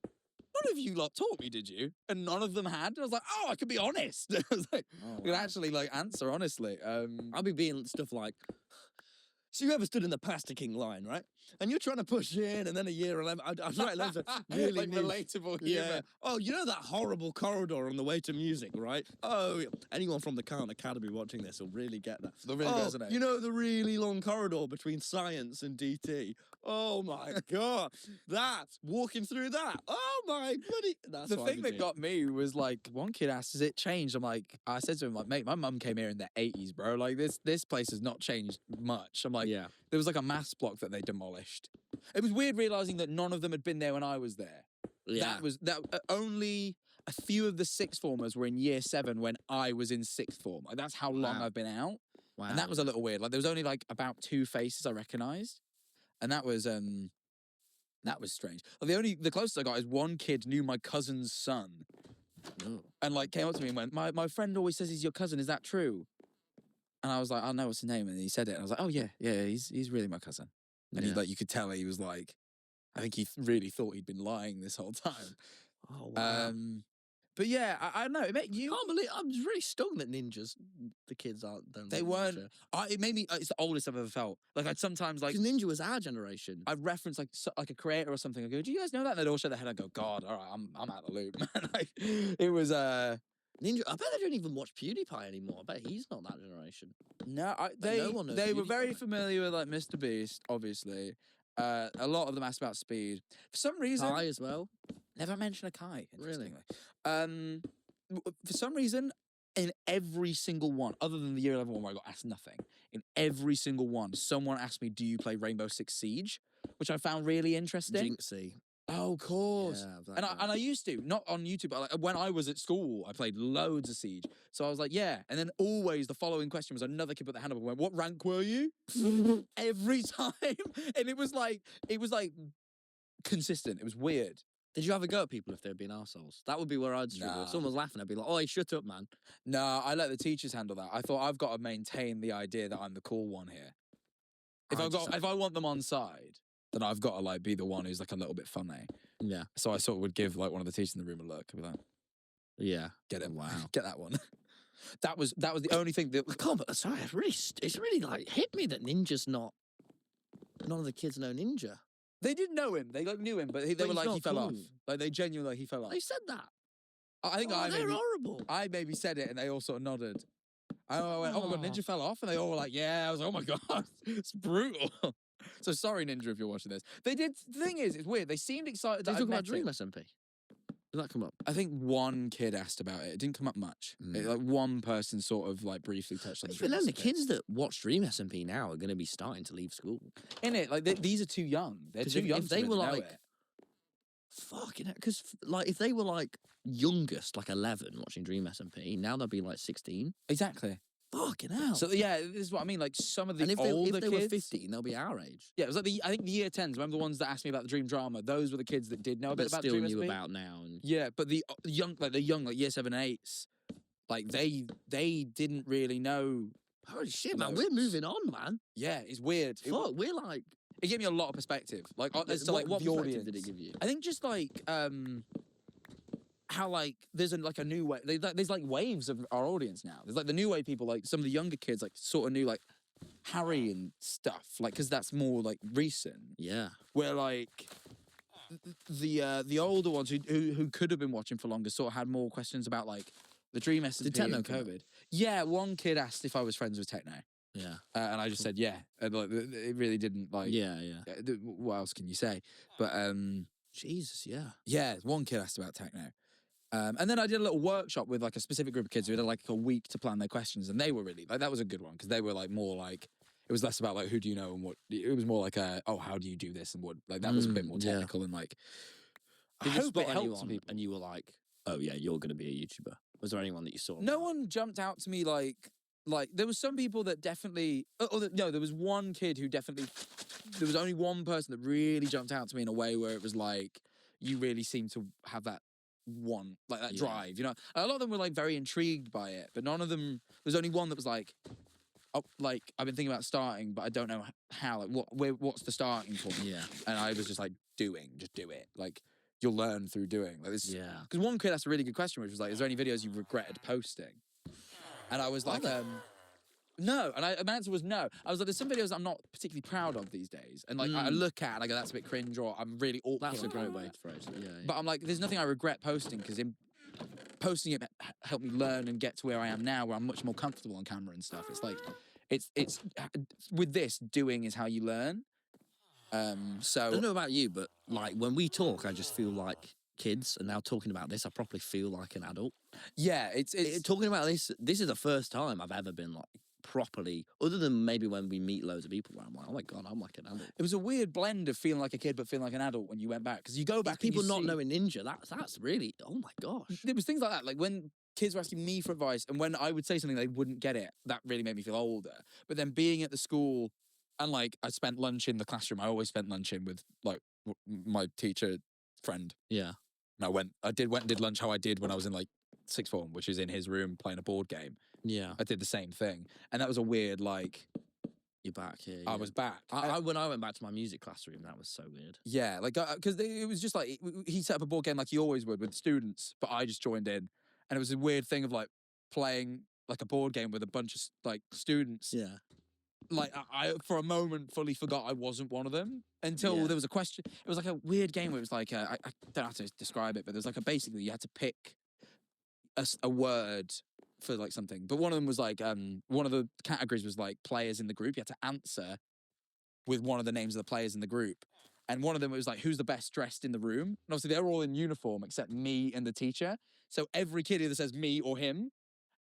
Speaker 3: none of you lot taught me, did you? And none of them had. And I was like, oh, I could be honest. I was like, I could actually like answer honestly.
Speaker 1: I'll be being stuff like, so you ever stood in the pasta king line, right? And you're trying to push in, and then a year 11, I'd write loads of really
Speaker 3: like
Speaker 1: niche-
Speaker 3: relatable
Speaker 1: Yeah.
Speaker 3: humour.
Speaker 1: Oh, you know that horrible corridor on the way to music, right? Oh, yeah. Anyone from the Khan Academy watching this will really get that.
Speaker 3: They'll really resonate.
Speaker 1: You know the really long corridor between science and DT? Oh my God. That's walking through that. Oh my bloody. That's
Speaker 3: The
Speaker 1: what I'd
Speaker 3: thing
Speaker 1: be
Speaker 3: that
Speaker 1: doing.
Speaker 3: got me was like, one kid asked, has it changed? I said to him, like, mate, my mum came here in the 80s, bro. Like, this place has not changed much. I'm like,
Speaker 1: Yeah.
Speaker 3: there was like a maths block that they demolished. It was weird realizing that none of them had been there when I was there.
Speaker 1: Yeah.
Speaker 3: Only a few of the sixth formers were in year 7 when I was in sixth form. Like, that's how long
Speaker 1: Wow.
Speaker 3: I've been out.
Speaker 1: Wow.
Speaker 3: And that was a little weird. Like, there was only like about 2 faces I recognized. And that was strange. Like, the closest I got is one kid knew my cousin's son.
Speaker 1: Oh.
Speaker 3: And like came up to me and went, my friend always says he's your cousin, is that true? And I was like, I know what's his name. And he said it. And I was like, oh yeah, he's really my cousin. And he,
Speaker 1: Yeah.
Speaker 3: like, you could tell he was like, I think he really thought he'd been lying this whole time.
Speaker 1: Oh, wow.
Speaker 3: But yeah, I don't know. It made you.
Speaker 1: Can't believe I'm really stung that ninjas, the kids aren't.
Speaker 3: They weren't. It made me. It's the oldest I've ever felt. Like, I'd sometimes like.
Speaker 1: Because ninja was our generation.
Speaker 3: I'd reference like a creator or something. I go, do you guys know that? And they'd all shake their head. I go, God, all right, I'm out of the loop, man. Like, it was
Speaker 1: Ninja. I bet they don't even watch PewDiePie anymore. I bet he's not that generation.
Speaker 3: No,
Speaker 1: no one knows
Speaker 3: they were
Speaker 1: PewDiePie.
Speaker 3: very familiar with like Mr. Beast, obviously. A lot of them asked about speed. For some reason,
Speaker 1: Kai as well.
Speaker 3: never mention a Kai.
Speaker 1: Really?
Speaker 3: Interestingly. For some reason, in every single one, other than the year 11 one where I got asked nothing, in every single one, someone asked me, "Do you play Rainbow Six Siege?" Which I found really interesting.
Speaker 1: Jinxie.
Speaker 3: Oh, of course.
Speaker 1: Yeah, that
Speaker 3: And
Speaker 1: guy.
Speaker 3: I used to, not on YouTube, but like when I was at school, I played loads of Siege. So I was like, yeah. And then always the following question was another kid put their hand up and went, what rank were you? Every time. And it was like consistent. It was weird.
Speaker 1: Did you ever go at people if they'd been arseholes? That would be where I'd struggle.
Speaker 3: Nah.
Speaker 1: If someone's laughing, I'd be like, "Oh, hey, shut up, man."
Speaker 3: No, I let the teachers handle that. I thought I've got to maintain the idea that I'm the cool one here. If I want them on side, then I've got to like be the one who's like a little bit funny.
Speaker 1: Yeah,
Speaker 3: So I sort of would give like one of the teachers in the room a look. I'd be like,
Speaker 1: yeah.
Speaker 3: get him,
Speaker 1: Wow.
Speaker 3: get that one. That was the only thing that
Speaker 1: I can't. But sorry, it's really like hit me that Ninja's not. None of the kids know Ninja.
Speaker 3: they didn't know him. They like knew him, but they
Speaker 1: But
Speaker 3: were
Speaker 1: he's
Speaker 3: like he
Speaker 1: not
Speaker 3: fell off.
Speaker 1: cool.
Speaker 3: Like they genuinely like he fell off.
Speaker 1: They said that.
Speaker 3: I think
Speaker 1: They're horrible.
Speaker 3: I maybe said it and they all sort of nodded. I went, oh my God,
Speaker 1: Oh.
Speaker 3: Ninja fell off. And they all were like, yeah. I was like, oh my God, it's brutal. So sorry, Ninja, if you're watching this. They did, the thing is, it's weird. They seemed excited
Speaker 1: Did
Speaker 3: that
Speaker 1: you
Speaker 3: I'd
Speaker 1: talk about
Speaker 3: met him.
Speaker 1: Dream SMP? Did that come up?
Speaker 3: I think one kid asked about it. It didn't come up much. Like one person sort of like briefly touched on
Speaker 1: Even then, the kids that watch Dream SMP now are going to be starting to leave school.
Speaker 3: in it. Like these are too young. They're
Speaker 1: 'Cause
Speaker 3: too
Speaker 1: if
Speaker 3: young.
Speaker 1: they
Speaker 3: to
Speaker 1: were
Speaker 3: really know
Speaker 1: like-
Speaker 3: it.
Speaker 1: Fucking because like if they were like youngest, like 11, watching Dream SMP, now they'll be like 16.
Speaker 3: Exactly.
Speaker 1: Fucking hell.
Speaker 3: So yeah, this is what I mean. Like some of the
Speaker 1: and if
Speaker 3: older
Speaker 1: they
Speaker 3: kids,
Speaker 1: were 15, they'll be our age.
Speaker 3: yeah, it was like I think the year 10s. Remember the ones that asked me about the Dream Drama? Those were the kids that did know a bit
Speaker 1: But
Speaker 3: about
Speaker 1: still
Speaker 3: Dream
Speaker 1: knew
Speaker 3: SMP.
Speaker 1: about now. And
Speaker 3: Yeah, but the young, like year 7 and 8s, like they didn't really know.
Speaker 1: holy shit, man,
Speaker 3: No.
Speaker 1: we're moving on, man.
Speaker 3: Yeah, it's weird.
Speaker 1: Fuck, we're like.
Speaker 3: It gave me a lot of perspective. Like as to like
Speaker 1: what
Speaker 3: the
Speaker 1: perspective
Speaker 3: audience.
Speaker 1: did it give you?
Speaker 3: I think just like how like there's like a new way. There's like waves of our audience now. There's like the new way people, like some of the younger kids, like sort of knew like Harry and stuff, like because that's more like recent.
Speaker 1: Yeah.
Speaker 3: Where like the older ones who could have been watching for longer sort of had more questions about like the Dream SMP
Speaker 1: Did Techno
Speaker 3: and
Speaker 1: come up?
Speaker 3: COVID. Yeah, one kid asked if I was friends with Techno,
Speaker 1: Yeah.
Speaker 3: and I just said yeah, and like it really didn't like.
Speaker 1: Yeah.
Speaker 3: What else can you say? But
Speaker 1: Jesus, yeah.
Speaker 3: yeah, one kid asked about Techno. And then I did a little workshop with like a specific group of kids who had like a week to plan their questions, and they were really like that was a good one because they were like more like it was less about like who do you know and what it was more like oh how do you do this and what like that was a bit more
Speaker 1: yeah.
Speaker 3: technical and like I
Speaker 1: Did you
Speaker 3: hope
Speaker 1: spot
Speaker 3: it helped some
Speaker 1: anyone
Speaker 3: people.
Speaker 1: and you were like, oh yeah, you're going to be a YouTuber? Was there anyone that you saw?
Speaker 3: No one jumped out to me like there was some people that definitely no there was one kid who definitely there was only one person that really jumped out to me in a way where it was like you really seem to have that one like that
Speaker 1: Yeah.
Speaker 3: drive, you know. A lot of them were like very intrigued by it, but none of them. There's only one that was like, oh, like I've been thinking about starting, but I don't know how. Like, what's the starting point?
Speaker 1: Yeah.
Speaker 3: And I was just like, just do it. Like you'll learn through doing. Like this.
Speaker 1: Yeah.
Speaker 3: Because one kid asked a really good question, which was like, is there any videos you regretted posting? And I was like, no. And my answer was no. I was like, there's some videos I'm not particularly proud of these days. And like, I look at and I go, that's a bit cringe or I'm really awkward.
Speaker 1: That's a great way to phrase it. Yeah.
Speaker 3: But I'm like, there's nothing I regret posting because in posting it helped me learn and get to where I am now, where I'm much more comfortable on camera and stuff. It's like, it's with this, doing is how you learn. So
Speaker 1: I don't know about you, but like when we talk, I just feel like kids, and now talking about this, I properly feel like an adult.
Speaker 3: yeah, it's
Speaker 1: Talking about this is the first time I've ever been like properly, other than maybe when we meet loads of people where I'm like, oh my God, I'm like an adult.
Speaker 3: it was a weird blend of feeling like a kid but feeling like an adult when you went back because you go back and
Speaker 1: People
Speaker 3: you
Speaker 1: not
Speaker 3: see-
Speaker 1: knowing Ninja, that's really, oh my gosh.
Speaker 3: There was things like that, like when kids were asking me for advice, and when I would say something they wouldn't get it, that really made me feel older. But then being at the school, and like I spent lunch in the classroom. I always spent lunch in with like my teacher friend.
Speaker 1: Yeah.
Speaker 3: And I did lunch how I did when I was in like sixth form, which is in his room playing a board game.
Speaker 1: Yeah.
Speaker 3: I did the same thing, and that was a weird like
Speaker 1: You're back here.
Speaker 3: I
Speaker 1: yeah.
Speaker 3: was back.
Speaker 1: When I went back to my music classroom, that was so weird.
Speaker 3: Yeah, like because it was just like he set up a board game like he always would with students, but I just joined in, and it was a weird thing of like playing like a board game with a bunch of like students.
Speaker 1: Yeah.
Speaker 3: Like I for a moment fully forgot I wasn't one of them until
Speaker 1: Yeah.
Speaker 3: there was a question. It was like a weird game where it was like I don't have to describe it, but there's like basically you had to pick a word for like something, but one of them was like one of the categories was like players in the group. You had to answer with one of the names of the players in the group. And one of them was like, who's the best dressed in the room? And obviously they're all in uniform except me and the teacher. So every kid either says me or him.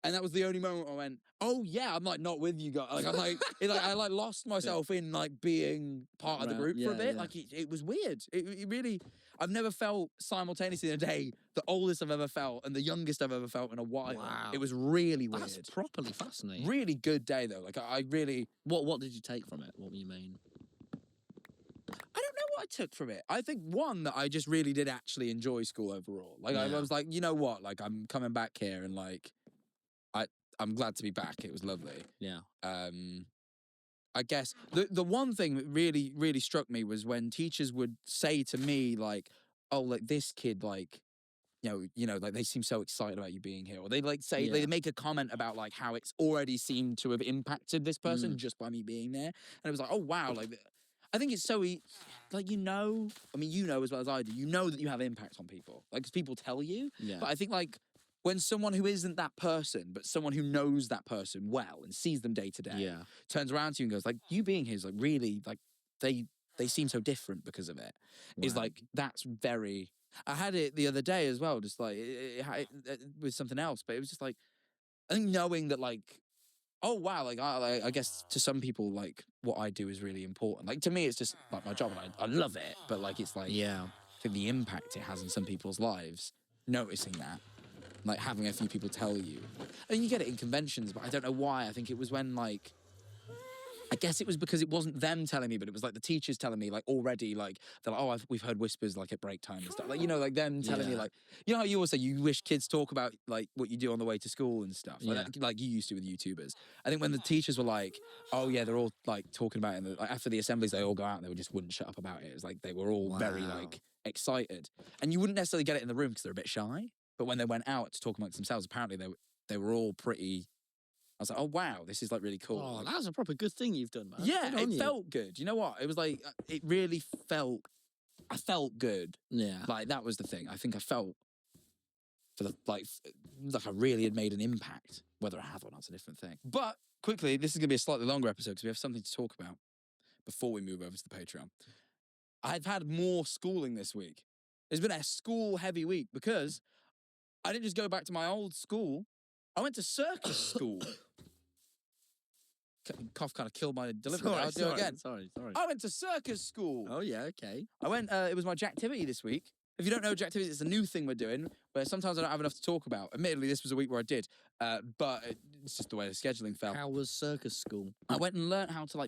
Speaker 3: And that was the only moment I went, oh yeah, I'm like not with you guys. Like I'm like, I like lost myself in like being part of the group for a bit.
Speaker 1: Yeah.
Speaker 3: Like it was weird. It really, I've never felt simultaneously in a day the oldest I've ever felt and the youngest I've ever felt in a while.
Speaker 1: Wow.
Speaker 3: It was really weird.
Speaker 1: That's properly fascinating.
Speaker 3: Really good day though. Like I really,
Speaker 1: What did you take from it? What were you mean?
Speaker 3: I don't know what I took from it. I think one that I just really did actually enjoy school overall. Like I
Speaker 1: Yeah.
Speaker 3: was like, you know what? Like I'm coming back here and like I'm glad to be back. It was lovely.
Speaker 1: Yeah.
Speaker 3: I guess the one thing that really, really struck me was when teachers would say to me like, oh, like this kid, like, you know, like they seem so excited about you being here. Or they like say, they
Speaker 1: Yeah.
Speaker 3: make a comment about like how it's already seemed to have impacted this person just by me being there. And it was like, oh wow, like I think it's so like, you know, I mean, you know as well as I do, you know that you have impact on people. Like, 'cause people tell you.
Speaker 1: Yeah.
Speaker 3: But I think like when someone who isn't that person, but someone who knows that person well and sees them day to day,
Speaker 1: Yeah.
Speaker 3: turns around to you and goes like, you being here is like really like they seem so different because of it. Is
Speaker 1: Wow.
Speaker 3: like that's very. I had it the other day as well, just like with something else, but it was just like I think knowing that like, oh wow, like I guess to some people like what I do is really important. Like to me, it's just like my job and I love it, but like it's like
Speaker 1: Yeah.
Speaker 3: I think the impact it has in some people's lives, noticing that, like having a few people tell you. I mean, you get it in conventions, but I don't know why. I think it was when like, I guess it was because it wasn't them telling me, but it was like the teachers telling me like already, like they're like, oh, we've heard whispers like at break time and stuff. Like, you know, like them telling me
Speaker 1: Yeah.
Speaker 3: like, you know how you always say you wish kids talk about like what you do on the way to school and stuff. Like,
Speaker 1: Yeah.
Speaker 3: like you used to with YouTubers. I think when the teachers were like, oh yeah, they're all like talking about it. And like, after the assemblies, they all go out and they just wouldn't shut up about it. It's like they were all very
Speaker 1: Wow.
Speaker 3: like excited. And you wouldn't necessarily get it in the room because they're a bit shy. But when they went out to talk amongst themselves, apparently they were all pretty. I was like, oh wow, this is like really cool.
Speaker 1: Oh, that was a proper good thing you've done, man.
Speaker 3: Yeah,
Speaker 1: Good on
Speaker 3: it
Speaker 1: you.
Speaker 3: felt good. You know what? It was like it really felt. I felt good.
Speaker 1: Yeah.
Speaker 3: Like that was the thing. I think I felt for the like I really had made an impact. Whether I have or not is a different thing. But quickly, this is going to be a slightly longer episode because we have something to talk about before we move over to the Patreon. I've had more schooling this week. It's been a school-heavy week because I didn't just go back to my old school. I went to circus school. Cough kind of killed my delivery. I'll do it again.
Speaker 1: Sorry.
Speaker 3: I went to circus school.
Speaker 1: Oh, yeah, okay.
Speaker 3: I went, it was my Jacktivity this week. If you don't know Jacktivity, it's a new thing we're doing, where sometimes I don't have enough to talk about. Admittedly, this was a week where I did, but it's just the way the scheduling fell.
Speaker 1: How was circus school?
Speaker 3: I went and learned how to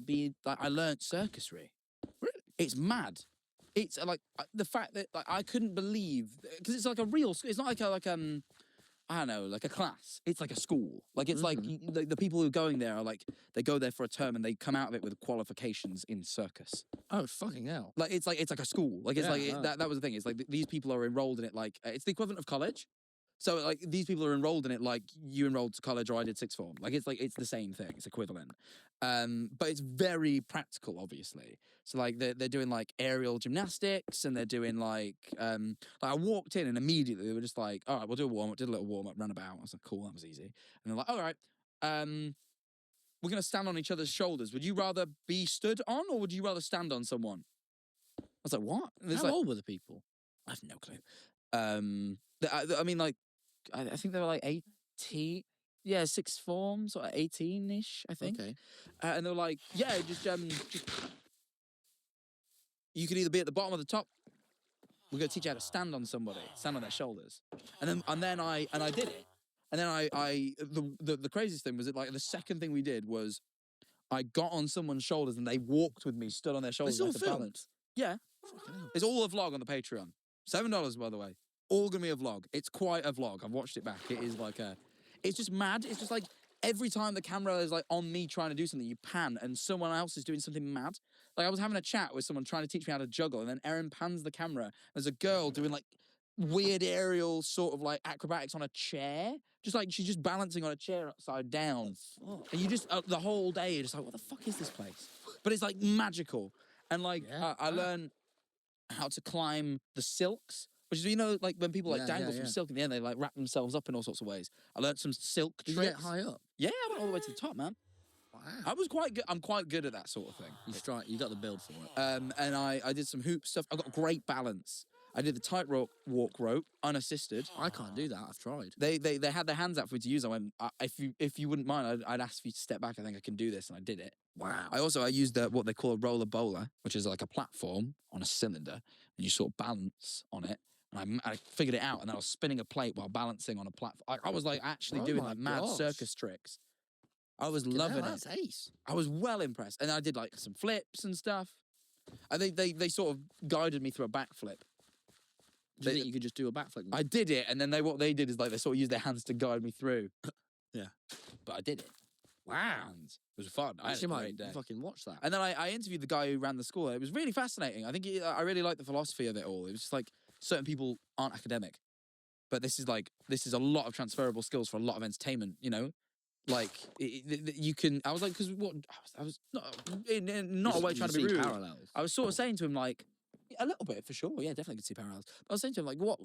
Speaker 3: I learned circusry. Really? It's mad. It's the fact that I couldn't believe, because it's like a real school. It's not I don't know, like a class. It's like a school. Like it's like the people who are going there are like they go there for a term and they come out of it with qualifications in circus.
Speaker 1: Oh, fucking hell.
Speaker 3: Like it's like a school. Like it's that was the thing. It's like these people are enrolled in it like it's the equivalent of college. So like these people are enrolled in it like you enrolled to college or I did sixth form. Like it's the same thing. It's equivalent. But it's very practical, obviously. So like they're doing like aerial gymnastics and they're doing like I walked in and immediately they were just like, all right, we'll do a warm up. Did a little warm up, ran about. I was like, cool, that was easy. And they're like, all right, we're gonna stand on each other's shoulders. Would you rather be stood on or would you rather stand on someone? I was like, what?
Speaker 1: How old were the people?
Speaker 3: I have no clue. I mean, like, I think they were like 18. Yeah, sixth form, sort of 18-ish, I think.
Speaker 1: Okay.
Speaker 3: And they were like, yeah, just you could either be at the bottom or the top. We're gonna teach you how to stand on somebody, stand on their shoulders. And then I did it. And then the craziest thing was that like the second thing we did was I got on someone's shoulders and they walked with me, stood on their shoulders.
Speaker 1: It's all
Speaker 3: like a
Speaker 1: filmed?
Speaker 3: balance. Yeah. It's all a vlog on the Patreon. $7, by the way. All gonna be a vlog. It's quite a vlog. I've watched it back. It is like it's just mad. It's just like every time the camera is like on me trying to do something, you pan and someone else is doing something mad. Like I was having a chat with someone trying to teach me how to juggle, and then Erin pans the camera. There's a girl doing like weird aerial sort of like acrobatics on a chair. Just like she's just balancing on a chair upside down. And you just the whole day you're just like, what the fuck is this place? But it's like magical. And like I learned how to climb the silks. Which is, you know, like when people like dangle from silk in the end, they like wrap themselves up in all sorts of ways. I learned some silk tricks.
Speaker 1: Did you get high up?
Speaker 3: Yeah, I went all the way to the top, man.
Speaker 1: Wow.
Speaker 3: I was quite good. I'm quite good at that sort of thing.
Speaker 1: You got the build for it.
Speaker 3: And I did some hoop stuff. I got great balance. I did the tightrope walk rope unassisted.
Speaker 1: I can't do that. I've tried.
Speaker 3: They had their hands out for me to use. I went, if you wouldn't mind, I'd ask for you to step back. I think I can do this, and I did it.
Speaker 1: Wow.
Speaker 3: I used what they call a roller bowler, which is like a platform on a cylinder, and you sort of balance on it. And I figured it out, and then I was spinning a plate while balancing on a platform. I was like actually doing like mad circus tricks. I was loving it.
Speaker 1: That's ace.
Speaker 3: I was well impressed, and I did like some flips and stuff. And they sort of guided me through a backflip.
Speaker 1: Do you think you could just do a backflip?
Speaker 3: I did it, and then what they did is like they sort of used their hands to guide me through.
Speaker 1: Yeah,
Speaker 3: but I did it.
Speaker 1: Wow,
Speaker 3: it was fun. I
Speaker 1: actually
Speaker 3: had a great day.
Speaker 1: Fucking watch that.
Speaker 3: And then I interviewed the guy who ran the school. It was really fascinating. I think I really liked the philosophy of it all. It was just like certain people aren't academic, but this is a lot of transferable skills for a lot of entertainment. You know, like you can. I was like, because what I was not a way trying to be rude.
Speaker 1: Parallels.
Speaker 3: I was sort of saying to him like a little bit for sure. Yeah, definitely could see parallels. But I was saying to him like, what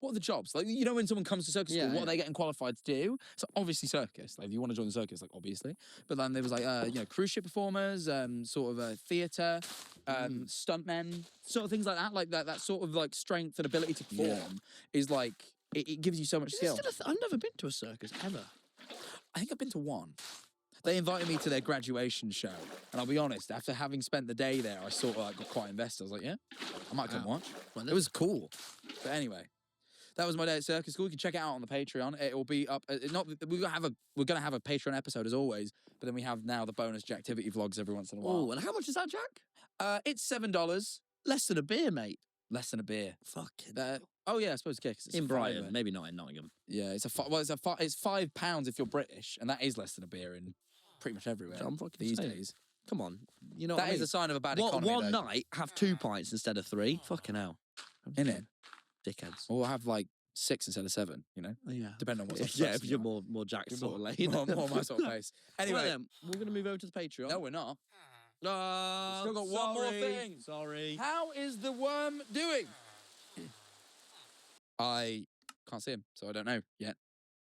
Speaker 3: are the jobs? Like, you know, when someone comes to circus school, what are they getting qualified to do? So obviously circus. Like, if you want to join the circus, like obviously. But then there was like, you know, cruise ship performers, sort of theatre, stuntmen, sort of things like that. Like that sort of like strength and ability to perform is like it gives you so much skill.
Speaker 1: I've never been to a circus ever.
Speaker 3: I think I've been to one. They invited me to their graduation show, and I'll be honest, after having spent the day there, I sort of like got quite invested. I was like, yeah, I might come watch. Well, it was cool. But anyway. That was my day at circus school. You can check it out on the Patreon. It will be up. We're gonna have a Patreon episode as always, but then we have now the bonus Jacktivity vlogs every once in a while.
Speaker 1: Oh, and how much is that, Jack?
Speaker 3: It's $7.
Speaker 1: Less than a beer, mate.
Speaker 3: Less than a beer.
Speaker 1: Fucking.
Speaker 3: Oh yeah, I suppose it's
Speaker 1: in Brighton, maybe not in Nottingham.
Speaker 3: Yeah, it's £5 if you're British, and that is less than a beer in pretty much everywhere these days.
Speaker 1: Come on, you know
Speaker 3: that is a sign of a bad economy.
Speaker 1: One night, have 2 pints instead of 3. Fucking hell,
Speaker 3: innit?
Speaker 1: Dickheads.
Speaker 3: Or have like 6 instead of 7, you know?
Speaker 1: Yeah.
Speaker 3: Depending on what sort of
Speaker 1: Yeah,
Speaker 3: person
Speaker 1: if you're
Speaker 3: you
Speaker 1: more Jack's
Speaker 3: are.
Speaker 1: sort of lane.
Speaker 3: More my sort of pace. Anyway,
Speaker 1: Right then, we're going to move over to the Patreon.
Speaker 3: no, we're not.
Speaker 1: No,
Speaker 3: Still got one more thing.
Speaker 1: Sorry.
Speaker 3: How is the worm doing? I can't see him, so I don't know yet.